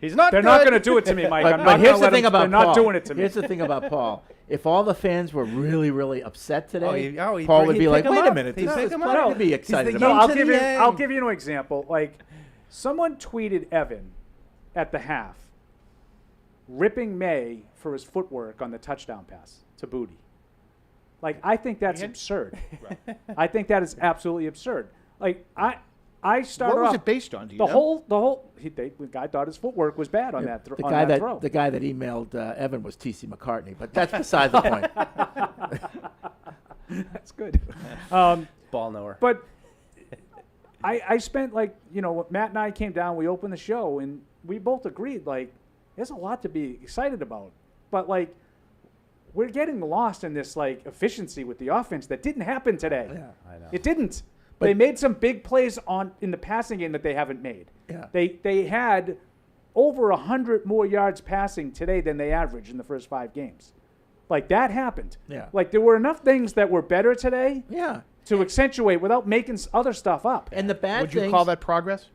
He's not. They're good. not going to do it to me, Mike. But here's the thing about They're Paul. not doing it to me. Here's the thing about Paul. If all the fans were really, really upset today, he'd Paul would he'd be like, pick 'em "Wait a up. minute, He'd this pick is 'em plenty up. to be He's excited the about." No, to the I'll end. give you an example. Like, someone tweeted Evan at the half, ripping Maye for his footwork on the touchdown pass to Booty. Like, I think that's absurd. I think that is absolutely absurd. Like, I started What was off it based on? Do you the know? the guy thought his footwork was bad on that The on guy that that throw. the guy that emailed Evan was T.C. McCartney, but that's beside the point. That's good. Ball knower. But I spent Matt and I came down, we opened the show, and we both agreed, like, there's a lot to be excited about. But, like, we're getting lost in this, like, efficiency with the offense that didn't happen today. Yeah, I know. It didn't. But they made some big plays in the passing game that they haven't made. Yeah. They had over 100 more yards passing today than they averaged in the first 5 games. Like, that happened. Yeah. Like, there were enough things that were better today Yeah. to accentuate without making other stuff up. And the bad Would you call that progress?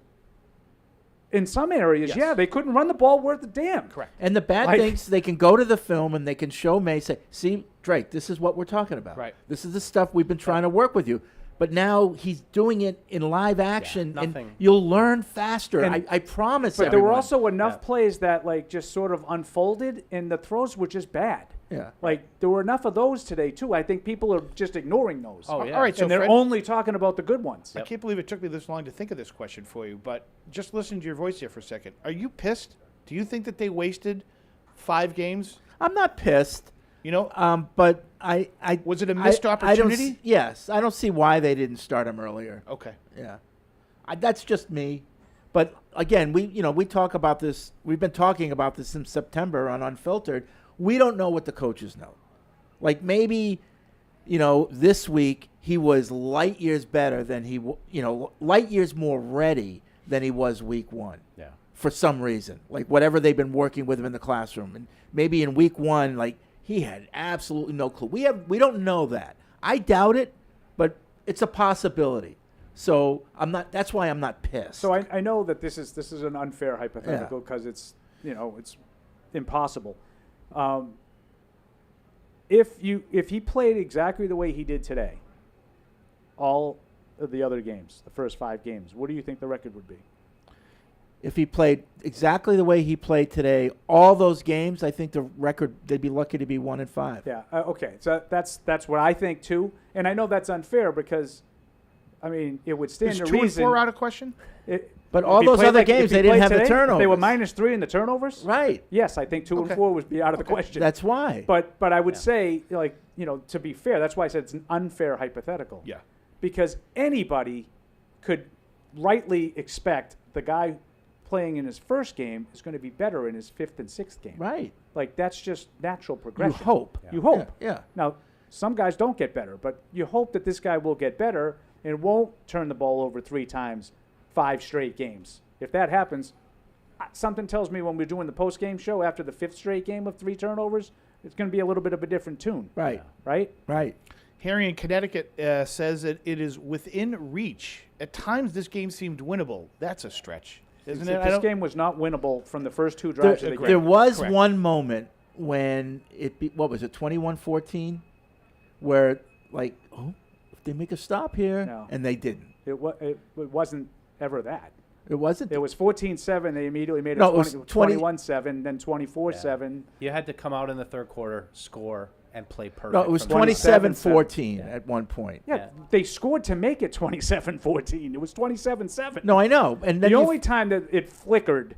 In some areas, Yes. yeah, they couldn't run the ball worth a damn. Correct. And the bad Like- things, they can go to the film and they can show Maye, say, "See, Drake, this is what we're talking about. Right. This is the stuff we've been trying to work with you." But now he's doing it in live action, and nothing. you'll learn faster. And- I promise. But there were everyone. also enough plays that, like, just sort of unfolded, and the throws were just bad. Yeah. Like, there were enough of those today, too. I think people are just ignoring those. Oh, yeah. All right, so and they're Fred- only talking about the good ones. I can't believe it took me this long to think of this question for you, but just listen to your voice here for a second. Are you pissed? Do you think that they wasted 5 games? I'm not pissed. You know, but I was it a missed I don't opportunity? yes, I don't see why they didn't start him earlier. Okay. Yeah, that's just me. But again, we talk about this. We've been talking about this in September on Unfiltered. We don't know what the coaches know. Like, maybe, this week he was light years better than light years more ready than he was week 1. Yeah. For some reason, like whatever they've been working with him in the classroom, and maybe in week 1, like, he had absolutely no clue. We don't know that. I doubt it, but it's a possibility. So that's why I'm not pissed. So I know that this is an unfair hypothetical because it's impossible. If he played exactly the way he did today, all of the other games, the first 5 games, what do you think the record would be? if he played exactly the way he played today, all those games, I think the record, they'd be lucky to be 1-5. Yeah. Okay. So that's what I think too, and I know that's unfair because, I mean, it would stand Is to 2 and reason. 4 out of question? But If all he those played other like- if games, he they didn't played have the today, turnovers. They were -3 in the turnovers. Right. Yes, I think 2 and 4 would be out of the question. That's why. But I would say, like, to be fair, that's why I said it's an unfair hypothetical. Yeah. Because anybody could rightly expect the guy playing in his first game is going to be better in his 5th and 6th game. Right. Like, that's just natural progression. You hope. You hope. Yeah. Now, some guys don't get better, but you hope that this guy will get better and won't turn the ball over 3 times, 5 straight games. If that happens, something tells me when we're doing the post-game show after the 5th straight game of 3 turnovers, it's going to be a little bit of a different tune. Right. Right? Right. Harry in Connecticut says that it is within reach. At times, this game seemed winnable. That's a stretch, isn't it? This game was not winnable from the first 2 drives of the game. There was Correct. one moment when what was it, 21-14, where like, if they make a stop here, No. and they didn't. It wasn't ever that. It wasn't. It was 14-7. They immediately made it, No, it was 21-7, then 24-7. You had to come out in the third quarter, score, and play perfect. No, it was from there. 27-14 at one point. Yeah, they scored to make it 27-14. It was 27-7. No, I know. And then the only time that it flickered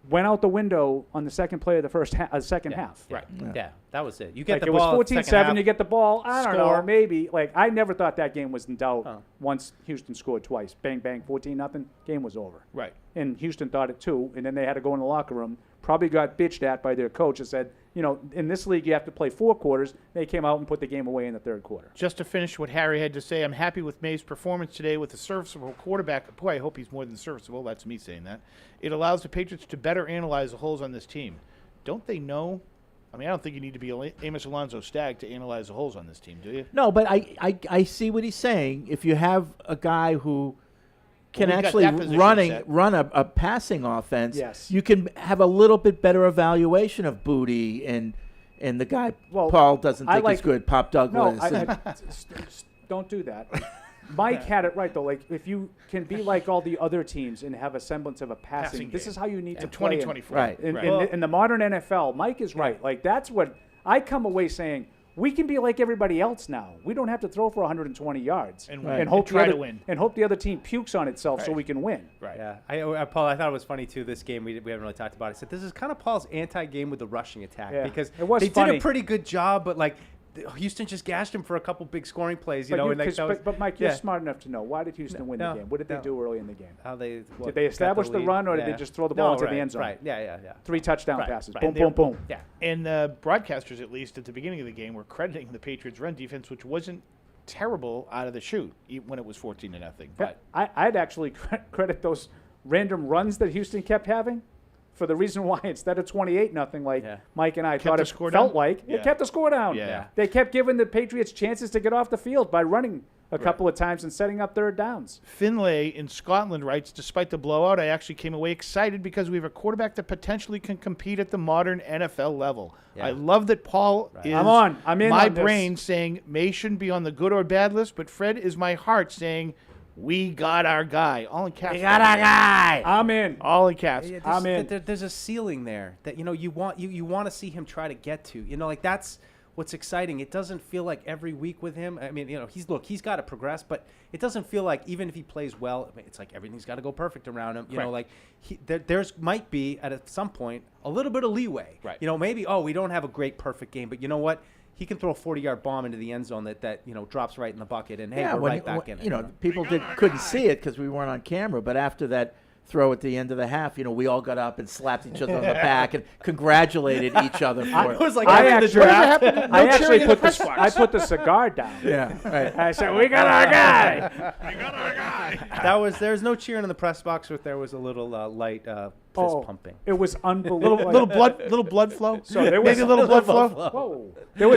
went out the window on the second play of the second half. Right. Yeah. Yeah, that was it. You get Like the it ball. was second 14-7. half, You get the ball. I don't know. score. Maybe. Like I never thought that game was in doubt. Once Houston scored twice, bang bang, 14-0. Game was over. Right. And Houston thought it too. And then they had to go in the locker room. Probably got bitched at by their coach and said, in this league you have to play 4 quarters. They came out and put the game away in the third quarter. Just to finish what Harry had to say, I'm happy with Maye's performance today with a serviceable quarterback. Boy, I hope he's more than serviceable. That's me saying that. It allows the Patriots to better analyze the holes on this team. Don't they know? I mean, I don't think you need to be Amos Alonzo Stagg to analyze the holes on this team, do you? No, but I see what he's saying. If you have a guy who can Well, we've got actually that position run set. a passing offense, Yes. you can have a little bit better evaluation of Booty and the guy Paul doesn't think is good, Pop Douglas. No, don't do that. Mike had it right, though. Like, if you can be like all the other teams and have a semblance of a passing this game. is how you need to In play. 2024. Right. In the modern NFL, Mike is right. Like, that's what I come away saying. We can be like everybody else now. We don't have to throw for 120 yards And win. hope And try the to other, win. and hope the other team pukes on itself so we can win. Right. Yeah, Paul, I thought it was funny too. This game we haven't really talked about. I said this is kind of Paul's anti-game with the rushing attack Yeah. because It was they funny. did a pretty good job, but like Houston just gashed him for a couple big scoring plays, But, and like that was, but Mike, you're smart enough to know, why did Houston win No, the game? What did they no. do early in the game? how they Did they establish the run, or did they just throw the ball into the end zone? Right. Yeah. 3 touchdown Right, passes. right. Boom, And they're- boom, boom. Yeah. And broadcasters, at least at the beginning of the game, were crediting the Patriots' run defense, which wasn't terrible out of the chute when it was 14-0. But I'd actually credit those random runs that Houston kept having for the reason why instead of 28-0, like Mike and I Kept thought the it score felt down? like, Yeah. it kept the score down. Yeah. They kept giving the Patriots chances to get off the field by running a couple of times and setting up third downs. Finlay in Scotland writes, despite the blowout, I actually came away excited because we have a quarterback that potentially can compete at the modern NFL level. Yeah. I love that Paul is I'm in my on this. brain saying May shouldn't be on the good or bad list, but Fred is my heart saying we got our guy. All in caps. We got our guy. I'm in. All in caps. Yeah, I'm in. There's a ceiling there that you want to see him try to get to. Like that's what's exciting. It doesn't feel like every week with him. I mean, he's got to progress, but it doesn't feel like even if he plays well, it's like everything's got to go perfect around him. Correct. There's might be at some point a little bit of leeway. Right. Maybe we don't have a great perfect game, but you know what? He can throw a 40-yard bomb into the end zone that drops right in the bucket, and hey, we're right back in it. People couldn't see it because we weren't on camera, but after that throw at the end of the half, we all got up and slapped each other on the back and congratulated each other for it. It was like I after the actually, draft. I actually put the cigar down. Yeah, right. I said, we got our guy. We got our guy. There's no cheering in the press box, but there was a little light fist pumping. It was unbelievable. little blood flow. So there was maybe a little blood flow. Whoa! There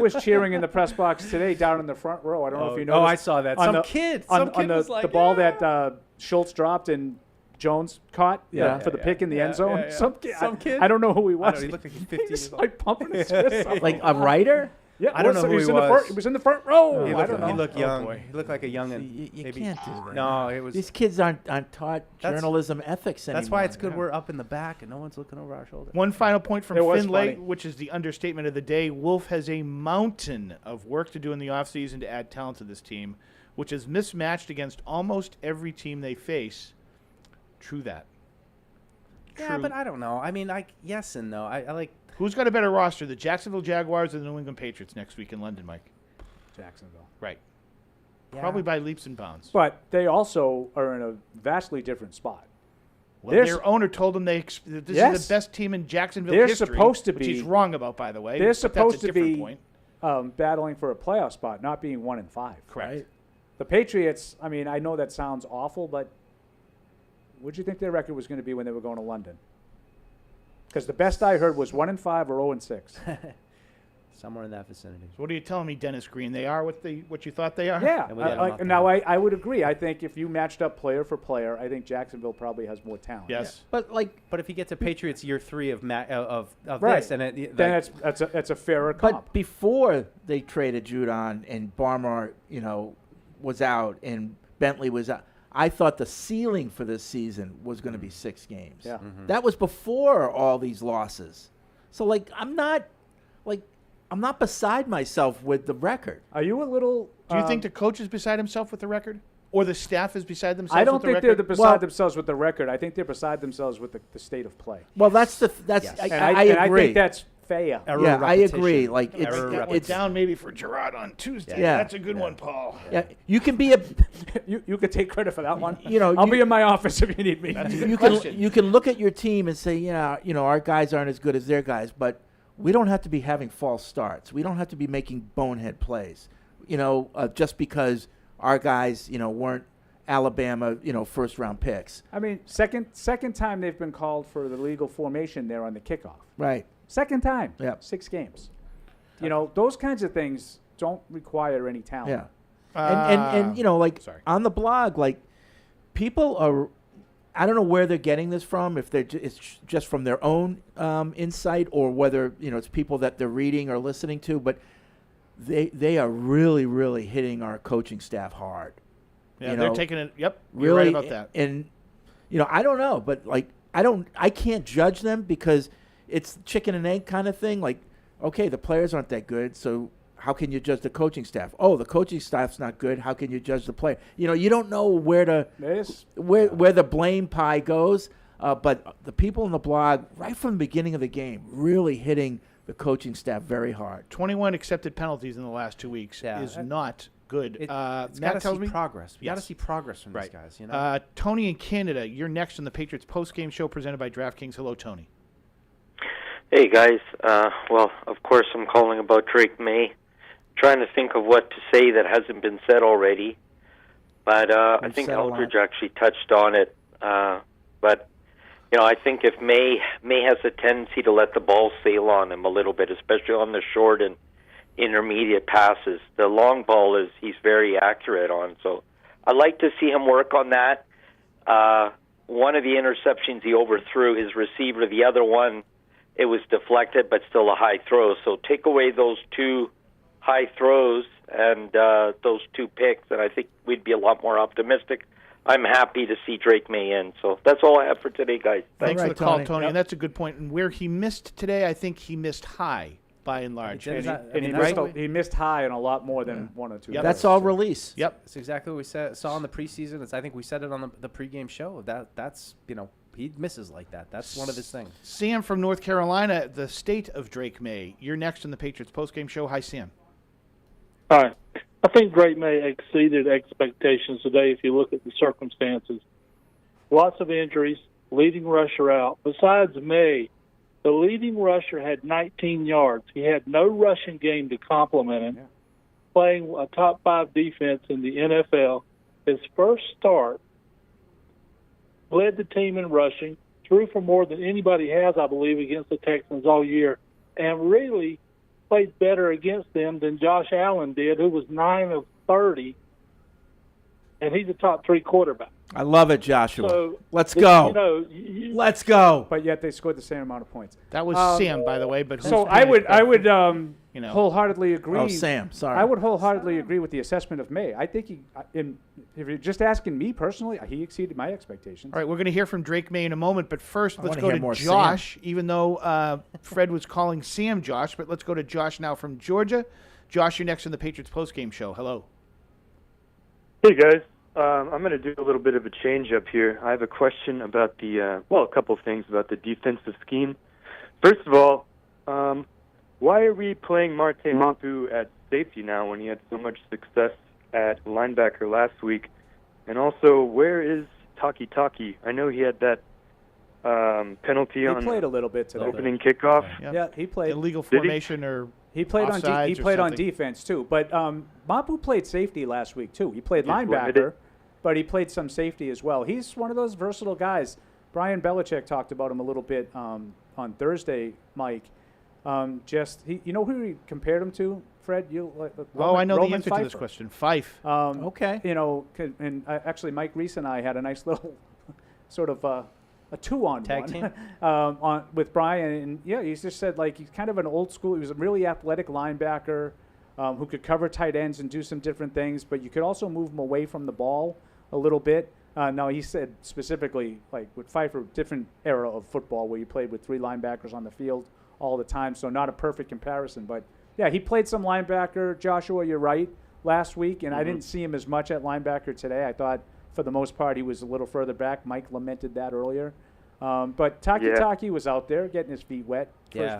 was cheering in the press box today down in the front row. I don't know if you noticed. I saw that. On Some the- kid on was like, the ball that Schultz dropped and Jones caught for the pick in the end zone. yeah. Some kid. Some kid? I don't know who he I was. don't know, he looked like he's 15 He's years old. like pumping his fist. up. Like a writer? Yeah, I don't know who he was. He was in the front row. He I looked, don't know. he looked Oh, young. boy. He looked like a young. You maybe, can't do that. No, it was. These kids aren't taught That's- journalism ethics anymore. That's why it's good we're up in the back and no one's looking over our shoulder. One final point from It was Finlay, funny. which is the understatement of the day. Wolf has a mountain of work to do in the offseason to add talent to this team, which is mismatched against almost every team they face. True that. Yeah, True. but I don't know. I mean, yes and no. I like. Who's got a better roster, the Jacksonville Jaguars or the New England Patriots next week in London, Mike? Jacksonville. Right. Yeah. Probably by leaps and bounds. But they also are in a vastly different spot. Well, There's- their owner told them that this Yes. is the best team in Jacksonville They're history, supposed to which be. he's wrong about, by the way. They're but supposed that's a to different be point. battling for a playoff spot, not being 1-5. Correct. Right? The Patriots. I mean, I know that sounds awful, but what do you think their record was going to be when they were going to London? Because the best I heard was 1-5 or 0-6. Somewhere in that vicinity. So what are you telling me, Dennis Green? They are what you thought they are? Yeah. And we got 'em up Now, I would agree. I think if you matched up player for player, I think Jacksonville probably has more talent. Yes. But But if you get to Patriots year 3 of Right. this, and it, Then that's a fairer comp. But before they traded Judon and Barmore, was out and Bentley was out, I thought the ceiling for this season was going to be 6 games. Yeah. That was before all these losses. So I'm not beside myself with the record. Are you a little? Do you think the coach is beside himself with the record? Or the staff is beside themselves I don't with the think record? they're beside themselves with the record. I think they're beside themselves with the state of play. Well, that's Yes. I And agree. I think that's fair. Yeah, I agree. Like That went down maybe for Gerard on Tuesday. Yeah. That's a good one, Paul. Yeah, you can be a. You could take credit for that one. I'll I'll be in my office if you need me. That's a good you question. can you can look at your team and say, our guys aren't as good as their guys, but we don't have to be having false starts. We don't have to be making bonehead plays. Just because our guys, weren't Alabama, first round picks. I mean, second time they've been called for the legal formation there on the kickoff. Right. Second time. Yeah. 6 games. Those kinds of things don't require any talent. Yeah. And sorry. on the blog, people are. I don't know where they're getting this from. If it's just from their own insight, or whether it's people that they're reading or listening to. But they are really, really hitting our coaching staff hard. Yeah, they're taking it. Yep, really, you're right about that. And I don't know, but I can't judge them because it's chicken and egg kind of thing. Okay, the players aren't that good, so how can you judge the coaching staff? Oh, the coaching staff's not good. How can you judge the player? You don't know where the blame pie goes. But the people in the blog, right from the beginning of the game, really hitting the coaching staff very hard. 21 accepted penalties in the last 2 weeks is not good. It's Matt got to tells see me progress. We got to Yes. see progress from Right. these guys. Tony in Canada, you're next on the Patriots post-game show presented by DraftKings. Hello, Tony. Hey, guys. Well, of course, I'm calling about Drake Maye. Trying to think of what to say that hasn't been said already. But I think said a lot. Eldridge actually touched on it. But, I think if Maye has a tendency to let the ball sail on him a little bit, especially on the short and intermediate passes. The long ball he's very accurate on. So I'd like to see him work on that. One of the interceptions he overthrew his receiver. The other one, it was deflected, but still a high throw. So take away those 2 high throws and those 2 picks, and I think we'd be a lot more optimistic. I'm happy to see Drake Maye in. So that's all I have for today, guys. Thanks All for right, the call, Tony. Tony. Yep. And that's a good point. And where he missed today, I think he missed high by and large. He did. He missed high on a lot more than 1 or 2. Yep. That's all release. Yep. That's exactly what we saw in the preseason. I think we said it on the pregame show. That's he misses like that. That's one of his things. Sam from North Carolina, the state of Drake Maye. You're next on the Patriots postgame show. Hi, Sam. Hi. I think Drake Maye exceeded expectations today if you look at the circumstances. Lots of injuries, leading rusher out. Besides Maye, the leading rusher had 19 yards. He had no rushing game to complement him. Playing a top 5 defense in the NFL. His first start led the team in rushing, threw for more than anybody has, I believe, against the Texans all year, and really played better against them than Josh Allen did, who was 9 of 30 and he's a top 3 quarterback. I love it, Joshua. So, Let's go. You know, Let's go. But yet they scored the same amount of points. That was Sam, by the way. But so who's I would you know. wholeheartedly agree. Oh, Sam, sorry. I would wholeheartedly agree with the assessment of Maye. I think if you're just asking me personally, he exceeded my expectations. All right, we're going to hear from Drake Maye in a moment, but first let's wanna go hear to more Josh, even though Fred was calling Sam Josh, but let's go to Josh now from Georgia. Josh, you're next on the Patriots postgame show. Hello. Hey, guys. I'm going to do a little bit of a change up here. I have a question about a couple of things about the defensive scheme. First of all, why are we playing Marte Mapu at safety now when he had so much success at linebacker last week? And also, where is Taki Taki? I know he had that penalty on He played a little bit today. opening kickoff. Yeah, he played. Illegal Did he? formation or He played on offsides he or played on something? defense too, but Mapu played safety last week too. He played Just linebacker, limited. but he played some safety as well. He's one of those versatile guys. Brian Belichick talked about him a little bit on Thursday, Mike. You know who he compared him to, Fred? I know Roman the answer Pfeiffer. to this question. Fife. Okay. You know, and actually, Mike Reese and I had a nice little sort of a two-on-one Tag team? with Brian, and yeah, he just said like he's kind of an old school. He was a really athletic linebacker who could cover tight ends and do some different things, but you could also move him away from the ball a little bit. No, he said specifically like with Pfeiffer, different era of football where you played with 3 linebackers on the field all the time, so not a perfect comparison, but yeah, he played some linebacker. Joshua, you're right, last week, and I didn't see him as much at linebacker today. I thought for the most part he was a little further back. Mike lamented that earlier. But Taki was out there getting his feet wet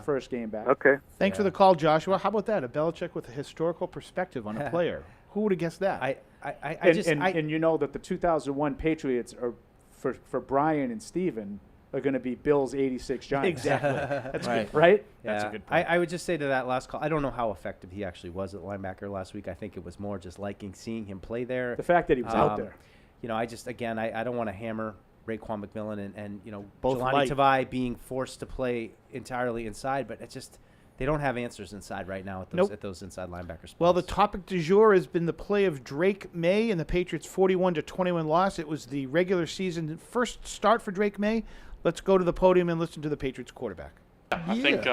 first game back. Okay. Thanks for the call, Joshua. How about that? A Belichick with a historical perspective on a player. Who would have guessed that? And you know that the 2001 Patriots are for Brian and Steven are going to be Bill's 86 Giants. Exactly. That's right. good, right? Yeah. That's a good I would just say to that last call, I don't know how effective he actually was at linebacker last week. I think it was more just seeing him play there. The fact that he was out there. You know, I don't want to hammer Raekwon McMillan and you know, Both Jelani light. Tavai being forced to play entirely inside, but it's just they don't have answers inside right now at those inside linebacker spots. Well, the topic du jour has been the play of Drake Maye and the Patriots' 41-21 loss. It was the regular season first start for Drake Maye. Let's go to the podium and listen to the Patriots quarterback. I think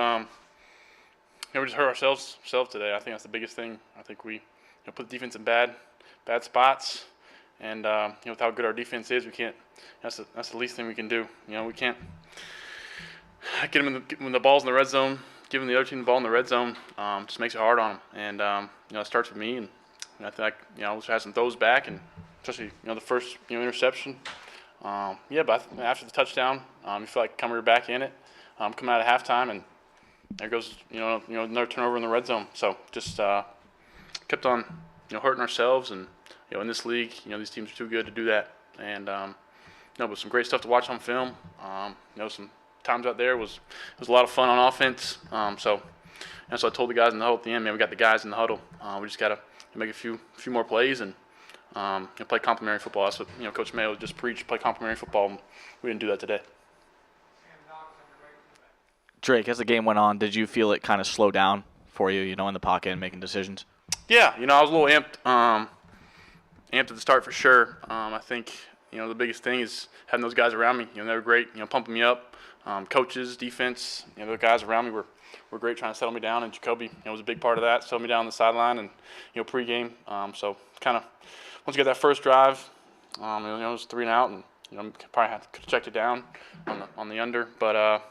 we just hurt ourselves today. I think that's the biggest thing. I think we put the defense in bad spots, and with how good our defense is, we can't. That's the least thing we can do. We can't get them when the ball's in the red zone. Giving the other team the ball in the red zone just makes it hard on them, and it starts with me. And I think we'll have some throws back, and especially the first interception. But after the touchdown, you feel like coming back in it, come out at halftime, and there goes another turnover in the red zone. So just kept on hurting ourselves, and in this league, these teams are too good to do that. And but some great stuff to watch on film. Some times out there was a lot of fun on offense. So I told the guys in the huddle at the end, man, we got the guys in the huddle. We just got to make a few more plays and play complementary football. That's what Coach Maye just preached: play complementary football. And we didn't do that today. Drake, as the game went on, did you feel it kind of slow down for you, in the pocket and making decisions? Yeah, I was a little amped at the start for sure. I think the biggest thing is having those guys around me. They were great, pumping me up. Coaches, defense, the guys around me were great, trying to settle me down. And Jacoby, was a big part of that, settled me down on the sideline and pregame. So kind of once you get that first drive, it was 3 and out, and probably could have checked it down on the under, but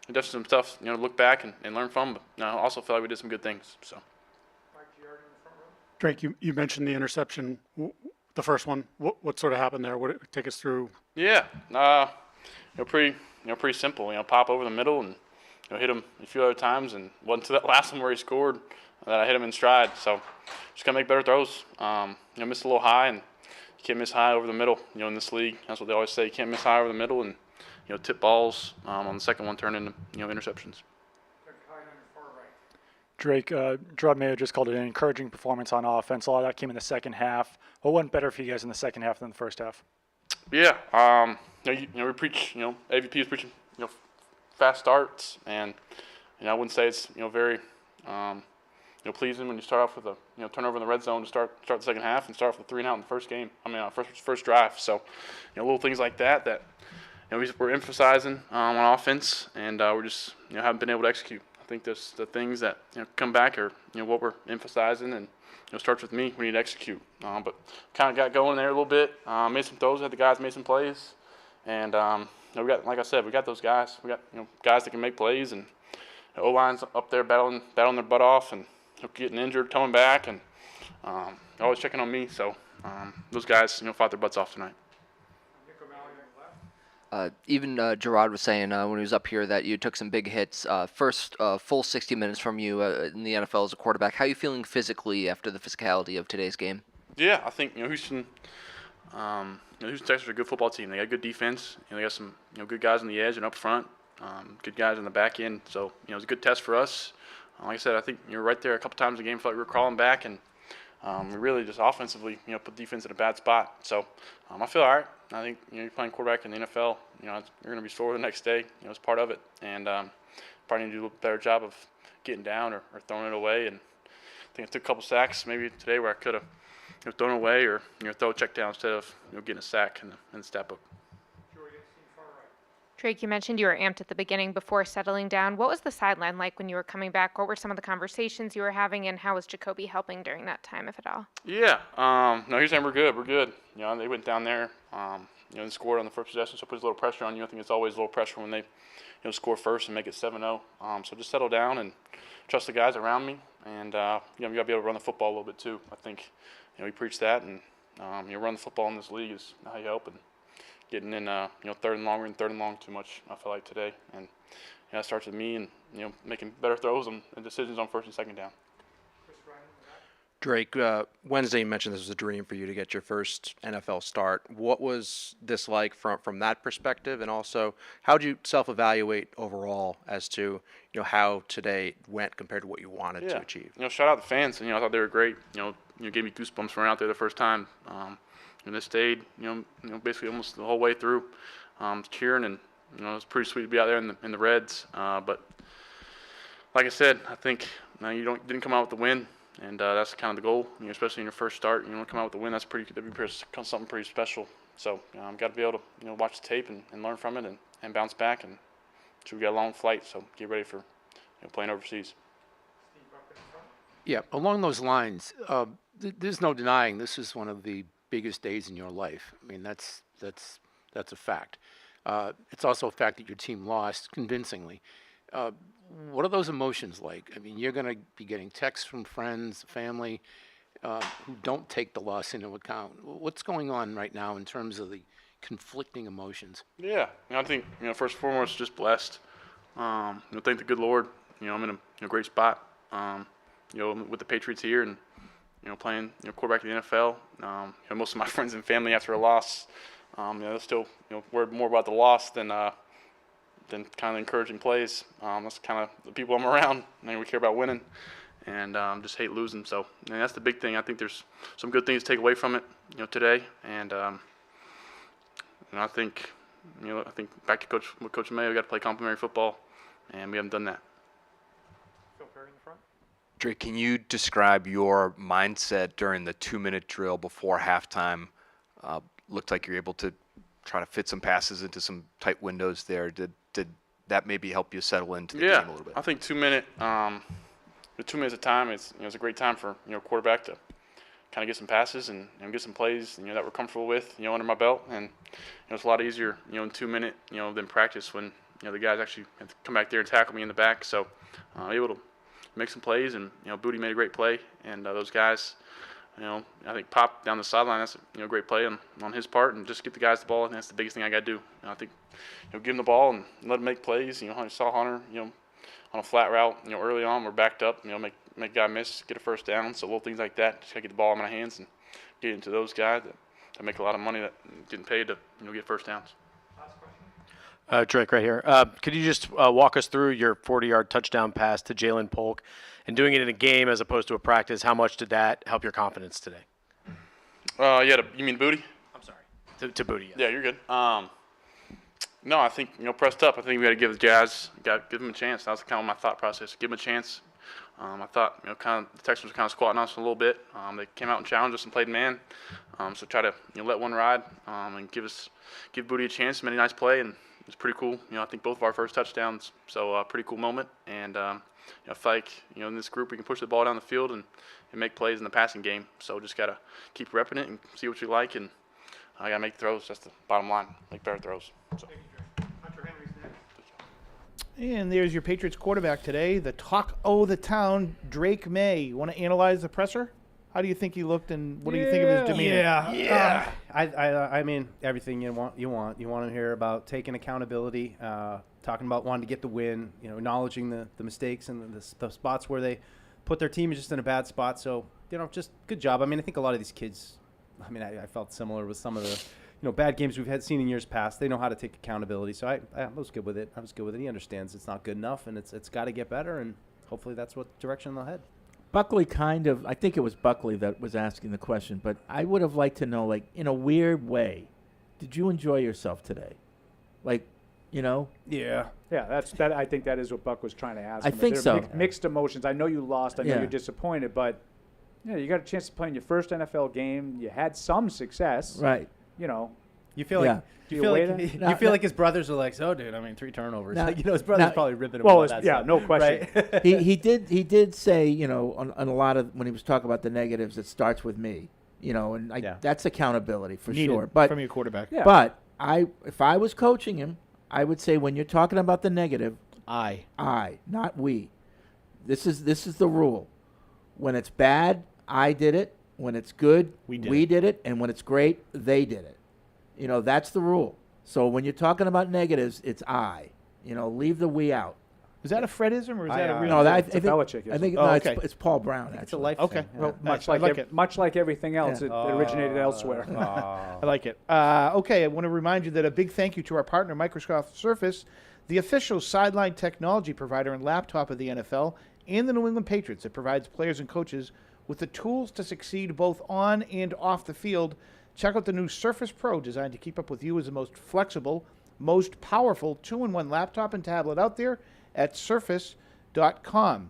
definitely some stuff to look back and learn from. But I also feel like we did some good things. So. Drake, you mentioned the interception, the first one. What sort of happened there? What take us through? Yeah, pretty simple. Pop over the middle and hit him a few other times, and wasn't to that last one where he scored that I hit him in stride. So just gotta make better throws. Missed a little high, and you can't miss high over the middle. In this league, that's what they always say. You can't miss high over the middle, and tip balls on the second one turn into interceptions. Drake, Gerard Mayo just called it an encouraging performance on offense. A lot of that came in the second half. What went better for you guys in the second half than the first half? Yeah, we preach. AVP is preaching. Fast starts, and I wouldn't say it's very pleasing when you start off with a turnover in the red zone to start the second half and start off with 3 and out in the first game. First drive. So, little things like that we're emphasizing on offense, and we're just haven't been able to execute. I think there's the things that come back are what we're emphasizing, and starts with me. We need to execute. But kind of got going there a little bit. Made some throws. Had the guys made some plays, and we got, like I said, we got those guys. We got guys that can make plays, and the O-line's up there battling their butt off, and getting injured, coming back, and always checking on me. So those guys fought their butts off tonight. Even Gerard was saying when he was up here that you took some big hits. First full 60 minutes from you in the NFL as a quarterback. How are you feeling physically after the physicality of today's game? Yeah, I think Houston Texans are a good football team. They got good defense. They got some good guys on the edge and up front. Good guys on the back end. So it was a good test for us. Like I said, I think you're right there a couple times in the game. Felt like we were crawling back, and we really just offensively put defense in a bad spot. So I feel all right. I think you're playing quarterback in the NFL. You're going to be sore the next day. It's part of it, and probably need to do a better job of getting down or throwing it away. And I think I took a couple sacks maybe today where I could have thrown away or throw a check down instead of getting a sack in the stat book. Drake, you mentioned you were amped at the beginning before settling down. What was the sideline like when you were coming back? What were some of the conversations you were having, and how was Jacoby helping during that time, if at all? Yeah, no, he's saying we're good. We're good. They went down there, and scored on the first possession, so it puts a little pressure on you. I think it's always a little pressure when they, score first and make it 7-0. So just settle down and trust the guys around me, and you got to be able to run the football a little bit too. I think, we preach that, and run the football in this league is how you help. And getting in, third and long too much, I feel like today. And it starts with me and, making better throws and decisions on first and second down. Drake, Wednesday you mentioned this was a dream for you to get your first NFL start. What was this like from that perspective? And also, how did you self-evaluate overall as to, how today went compared to what you wanted to achieve? Shout out the fans. I thought they were great. Gave me goosebumps when I went out there the first time. And they stayed, basically almost the whole way through, cheering, and it was pretty sweet to be out there in the Reds. But like I said, I think didn't come out with the win, and that's kind of the goal. Especially in your first start, you want to come out with the win. That'd be something pretty special. So got to be able to watch the tape and learn from it and bounce back. And so we got a long flight, so get ready for playing overseas. Yeah, along those lines, there's no denying this is one of the biggest days in your life. I mean, that's a fact. It's also a fact that your team lost convincingly. What are those emotions like? I mean, you're going to be getting texts from friends, family, who don't take the loss into account. What's going on right now in terms of the conflicting emotions? Yeah, I think first and foremost, just blessed. Thank the good Lord. I'm in a great spot. With the Patriots here and playing quarterback in the NFL. Most of my friends and family after a loss, they're still worried more about the loss than kind of encouraging plays. That's kind of the people I'm around. We care about winning, and just hate losing. So that's the big thing. I think there's some good things to take away from it, today. And I think back to Coach Maye, we got to play complementary football, and we haven't done that. Drake, can you describe your mindset during the 2-minute drill before halftime? Looked like you're able to try to fit some passes into some tight windows there. Did that maybe help you settle into the game a little bit? I think 2 minute, the 2 minutes of time is it's a great time for quarterback to kind of get some passes and get some plays that we're comfortable with under my belt, and it's a lot easier in 2 minute than practice when the guys actually have to come back there and tackle me in the back. So able to make some plays, and Booty made a great play, and those guys, I think Pop down the sideline, that's a great play on his part, and just get the guys the ball, and that's the biggest thing I got to do. I think give them the ball and let them make plays. I saw Hunter on a flat route early on, we're backed up, make a guy miss, get a first down. So little things like that, just got to get the ball in my hands and get into those guys that make a lot of money that getting paid to get first downs. Drake, right here. Could you just walk us through your 40-yard touchdown pass to Jalen Polk, and doing it in a game as opposed to a practice? How much did that help your confidence today? You mean Booty? I'm sorry. To Booty. Yeah, you're good. No, I think pressed up. I think we got to give the Jazz, give them a chance. That was kind of my thought process. Give them a chance. I thought, the Texans were kind of squatting us a little bit. They came out and challenged us and played man. So try to let one ride and give Booty a chance. Made a nice play, and it was pretty cool. I think both of our first touchdowns. So pretty cool moment. And I feel like in this group we can push the ball down the field and make plays in the passing game. So just gotta keep repping it and see what you like, and I gotta make throws. That's the bottom line. Make better throws. So. And there's your Patriots quarterback today, the talk of the town, Drake Maye. You want to analyze the presser? How do you think he looked, and what do you think of his demeanor? Yeah. I mean, everything you want to hear about taking accountability, talking about wanting to get the win, acknowledging the mistakes and the spots where they put their team just in a bad spot. So, just good job. I mean, I think a lot of these kids, I felt similar with some of the bad games we've seen in years past. They know how to take accountability. So I was good with it. He understands it's not good enough, and it's got to get better, and hopefully that's what direction they'll head. Buckley I think it was Buckley that was asking the question, but I would have liked to know, in a weird way, did you enjoy yourself today? Yeah. Yeah, that. I think that is what Buck was trying to ask. I think so. Mixed emotions. I know you lost. I know you're disappointed, but you got a chance to play in your first NFL game. You had some success. Right. You feel like you feel like his brothers are like, so dude, 3 turnovers. His brothers probably ripping him. Well, about that stuff, no question. Right? he did say, on a lot of, when he was talking about the negatives, it starts with me, and that's accountability for sure. But from your quarterback. Yeah. But if I was coaching him, I would say, when you're talking about the negative, I, not we. This is the rule. When it's bad, I did it. When it's good, we did it. And when it's great, they did it. That's the rule. So when you're talking about negatives, it's I. Leave the we out. Is that a Fredism, or is that a real? No, it's a Belichick. I think it's Paul Brown. It's a life. Okay. Thing. Well, much like everything else, it originated elsewhere. I like it. Okay, I want to remind you that a big thank you to our partner, Microsoft Surface, the official sideline technology provider and laptop of the NFL and the New England Patriots. It provides players and coaches with the tools to succeed both on and off the field. Check out the new Surface Pro, designed to keep up with you as the most flexible, most powerful 2-in-1 laptop and tablet out there at surface.com.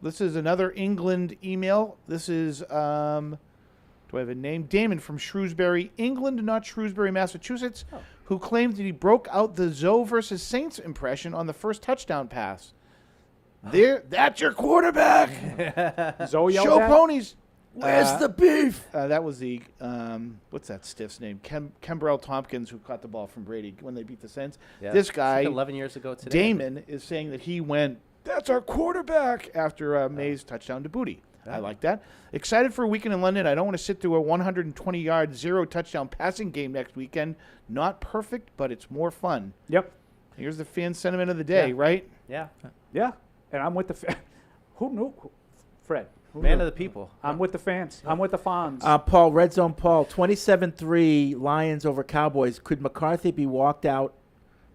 This is another England email. This is, do I have a name? Damon from Shrewsbury, England, not Shrewsbury, Massachusetts, who claimed that he broke out the Zoe versus Saints impression on the first touchdown pass. That's your quarterback. Zoe yelled Show at? ponies. Where's the beef? That was the, what's that stiff's name? Kembrell Tompkins, who caught the ball from Brady when they beat the Saints. Yeah. This guy, It's like 11 years ago today. Damon, is saying that he went, that's our quarterback, after Maye's touchdown to Booty. I like that. Excited for a weekend in London. I don't want to sit through a 120-yard, 0-touchdown passing game next weekend. Not perfect, but it's more fun. Yep. Here's the fan sentiment of the day, right? Yeah. Yeah. And I'm with the who knew? Fred. Man of the people. I'm with the fans. I'm with the fans. Paul, Red Zone Paul, 27-3 Lions over Cowboys. Could McCarthy be walked out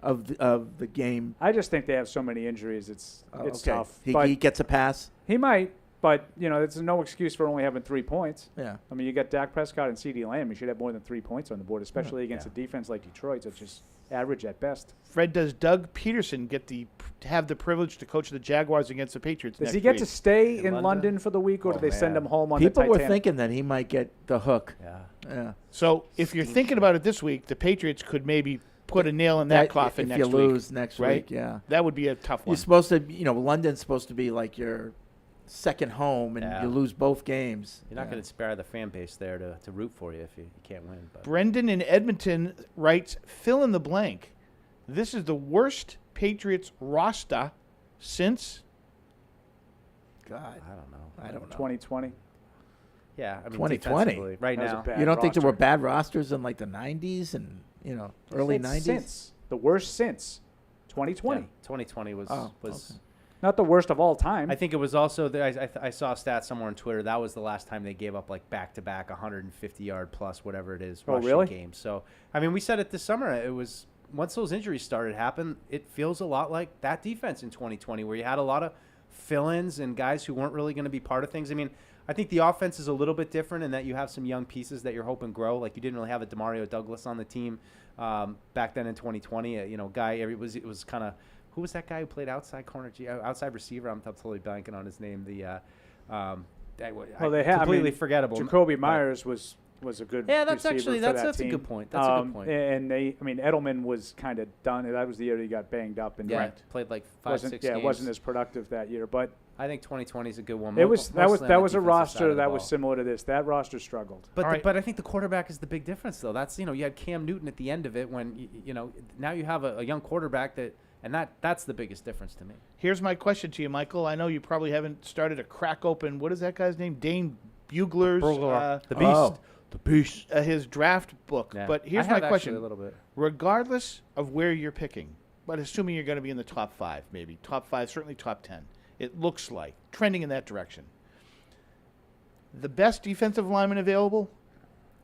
of the game? I just think they have so many injuries. It's okay. tough. He gets a pass? He might, but, it's no excuse for only having 3 points. Yeah. I mean, you got Dak Prescott and CeeDee Lamb. You should have more than 3 points on the board, especially against a defense like Detroit's, which is average at best. Fred, does Doug Peterson have the privilege to coach the Jaguars against the Patriots Does next he get week? to stay in London for the week, or do they send him home on the People Titanic? were thinking that he might get the hook. Yeah. So if you're thinking about it this week, the Patriots could maybe put a nail in that coffin next week. If you lose next right? week, yeah. That would be a tough one. You're supposed to, London's supposed to be like your second home, and you lose both games. You're not going to spare the fan base there to root for you if you can't win. But. Brendan in Edmonton writes, fill in the blank. This is the worst Patriots roster since... God. I don't know. 2020. Yeah, I mean, 2020 right now. You don't think there were bad rosters in like the 90s and early 90s? Since the worst since 2020. Yeah, 2020 was not the worst of all time. I think it was also I saw a stat somewhere on Twitter. That was the last time they gave up like back-to-back 150-yard plus whatever it is rushing games. So I mean, we said it this summer. It was once those injuries started happen, it feels a lot like that defense in 2020, where you had a lot of fill-ins and guys who weren't really going to be part of things. I mean, I think the offense is a little bit different in that you have some young pieces that you're hoping grow. Like you didn't really have a Demario Douglas on the team back then in 2020. It was kind of who was that guy who played outside corner, outside receiver? I'm totally blanking on his name. Well, they have completely forgettable. Jacoby Myers was a good. Yeah, that's receiver actually for that's that a team. good point. That's a good point. And Edelman was kind of done. That was the year he got banged up and played like 5-6 games. Yeah, it wasn't as productive that year, but I think 2020 is a good one. It was that was a roster that was ball. similar to this. That roster struggled. But but I think the quarterback is the big difference, though. That's you had Cam Newton at the end of it when now you have a young quarterback that's the biggest difference to me. Here's my question to you, Michael. I know you probably haven't started to crack open. What is that guy's name? Dane Bugler's the Beast. The Beast. His draft book. Yeah. But here's I have my question: a little bit. regardless of where you're picking, but assuming you're going to be in the top 5, maybe top 5, certainly top 10, it looks like trending in that direction. The best defensive lineman available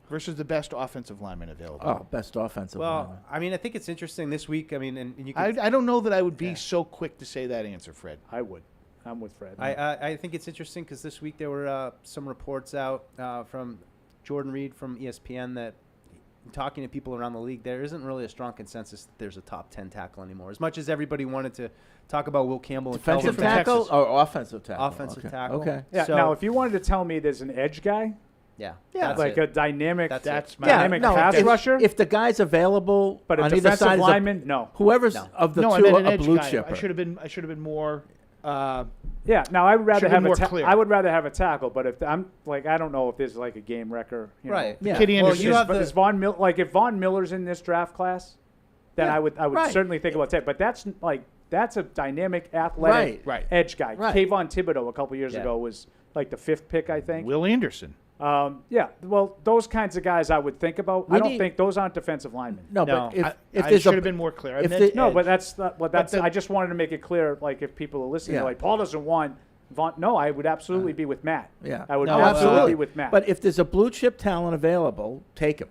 versus the best offensive lineman available. Oh, best offensive lineman. Well, I mean, I think it's interesting this week. I mean, and you can, I don't know that I would be so quick to say that answer, Fred. I would. I'm with Fred. I think it's interesting because this week there were some reports out from Jordan Reed from ESPN that talking to people around the league, there isn't really a strong consensus that there's a top 10 tackle anymore. As much as everybody wanted to talk about Will Campbell and defensive tackle or offensive tackle? Offensive tackle. Okay. Yeah. So, now, if you wanted to tell me there's an edge guy, that's like it. a dynamic, That's dynamic pass rusher. If the guy's available, But a on either defensive side lineman, no. Whoever's of the I two, meant an a edge blue guy. chipper. I should have been more. Yeah. Now I would rather Should've have been a more clear. I would rather have a tackle, but if I'm like I don't know if there's like a game wrecker, Right. Know. Yeah. Kitty Well, Anderson. you have But is Von Miller if Von Miller's in this draft class, then I would right. certainly think about that. But that's a dynamic, athletic Right. edge guy. Right. Kayvon Thibodeau a couple years ago was like the 5th pick, I think. Will Anderson. Yeah, well, those kinds of guys I would think about. I don't think those aren't defensive linemen. No, but if I there's should a, have been more clear. But that's. I just wanted to make it clear, like if people are listening, Yeah. like Paul doesn't want Von. No, I would absolutely be with Matt. Yeah, I would no, absolutely be with Matt. But if there's a blue chip talent available, take him.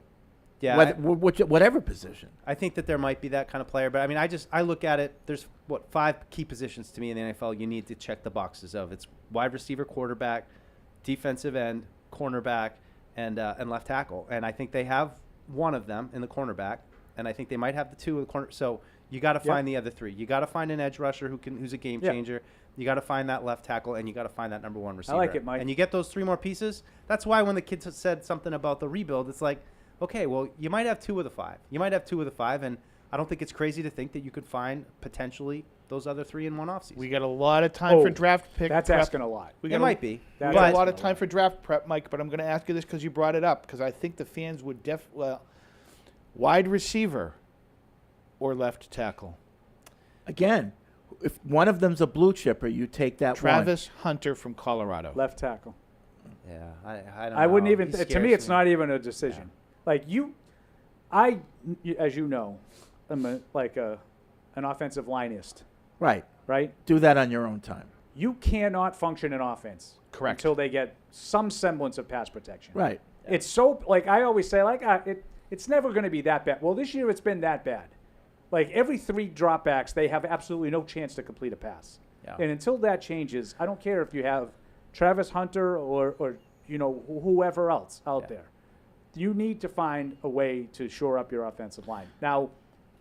Yeah, whatever position. I think that there might be that kind of player, but I mean, I look at it. There's 5 key positions to me in the NFL. You need to check the boxes of. It's wide receiver, quarterback, defensive end, cornerback, and left tackle. And I think they have one of them in the cornerback, and I think they might have the 2 in the corner. So you got to find the other 3. You got to find an edge rusher who's a game changer. You got to find that left tackle, and you got to find that number 1 receiver. I like it, Mike. And you get those 3 more pieces. That's why when the kids said something about the rebuild, it's like, okay, well, you might have 2 of the 5. You might have 2 of the 5, and I don't think it's crazy to think that you could find potentially those other 3 in one offseason. We got a lot of time for draft pick. That's prep. asking a lot. It might be. We got a lot of time for draft prep, Mike, but I'm going to ask you this because you brought it up, because I think the fans would wide receiver or left tackle. Again, if one of them's a blue chipper, you take that Travis Hunter from Colorado. Left tackle. Yeah, I don't I wouldn't know. even. He To me, it's scares not even a decision. Like as you know, I'm an offensive lineist. Right. Right. Do that on your own time. You cannot function in offense until they get some semblance of pass protection. Right. It's so I always say it's never going to be that bad. Well, this year it's been that bad. Like every 3 dropbacks, they have absolutely no chance to complete a pass. Yeah. And until that changes, I don't care if you have Travis Hunter or whoever else out there. You need to find a way to shore up your offensive line. Now,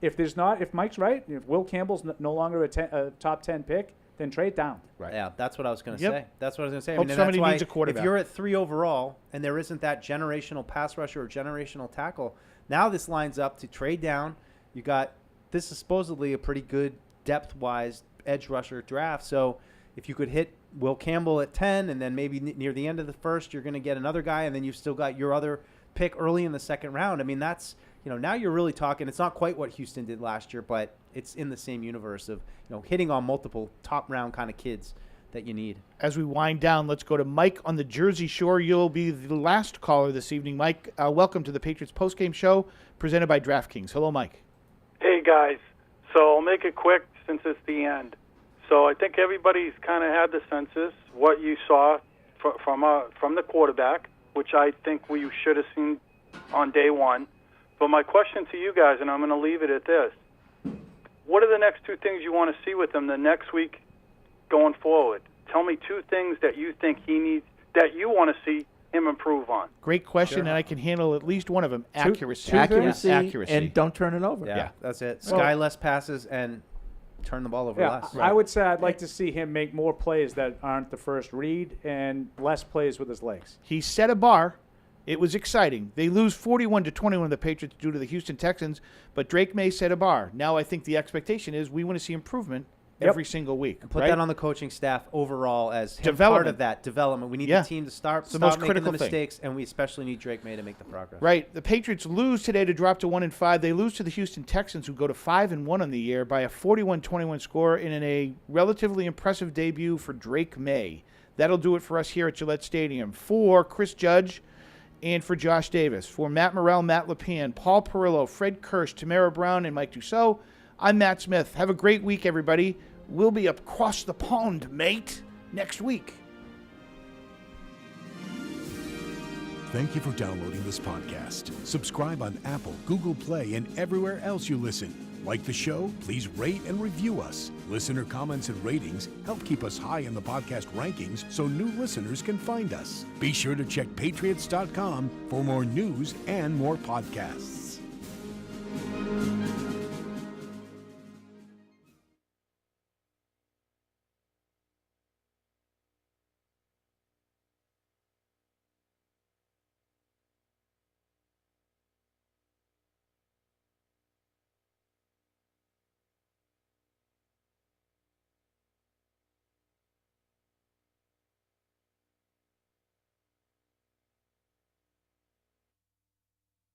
if Mike's right, if Will Campbell's no longer a top 10 pick, then trade down. Right. Yeah, that's what I was going to Yep. say. That's what I was going to say. Hope somebody that's why needs a quarterback. If you're at 3 overall and there isn't that generational pass rusher or generational tackle, now this lines up to trade down. You got this is supposedly a pretty good depth-wise edge rusher draft. So if you could hit Will Campbell at 10 and then maybe near the end of the first, you're going to get another guy, and then you've still got your other pick early in the second round. I mean, that's, now you're really talking. It's not quite what Houston did last year, but it's in the same universe of, hitting on multiple top round kind of kids that you need. As we wind down, let's go to Mike on the Jersey Shore. You'll be the last caller this evening. Mike, welcome to the Patriots Postgame Show presented by DraftKings. Hello, Mike. Hey, guys. So I'll make it quick since it's the end. So I think everybody's kind of had the census, what you saw from the quarterback, which I think we should have seen on day 1. But my question to you guys, and I'm going to leave it at this, what are the next 2 things you want to see with him the next week going forward? Tell me 2 things that you think he needs, that you want to see him improve on. Great question, and I can handle at least one of them. Accuracy. Accuracy, and don't turn it over. Yeah, that's it. Sky less passes and turn the ball over Yeah, less. I would say I'd like to see him make more plays that aren't the first read and less plays with his legs. He set a bar. It was exciting. They lose 41-21 to the Patriots due to the Houston Texans, but Drake Maye set a bar. Now I think the expectation is we want to see improvement every single week. And put right? that on the coaching staff overall as part Development. of that development. We need Yeah. the team to stop It's the most making critical the thing. mistakes, and we especially need Drake Maye to make the progress. Right. The Patriots lose today to drop to 1-5. They lose to the Houston Texans, who go to 5-1 on the year by a 41-21 score in a relatively impressive debut for Drake Maye. That'll do it for us here at Gillette Stadium. For Chris Judge and for Josh Davis, for Matt Morrell, Matt Lepan, Paul Perillo, Fred Kirsch, Tamara Brown, and Mike Dussault, I'm Matt Smith. Have a great week, everybody. We'll be across the pond, mate, next week. Thank you for downloading this podcast. Subscribe on Apple, Google Play, and everywhere else you listen. Like the show? Please rate and review us. Listener comments and ratings help keep us high in the podcast rankings so new listeners can find us. Be sure to check Patriots.com for more news and more podcasts.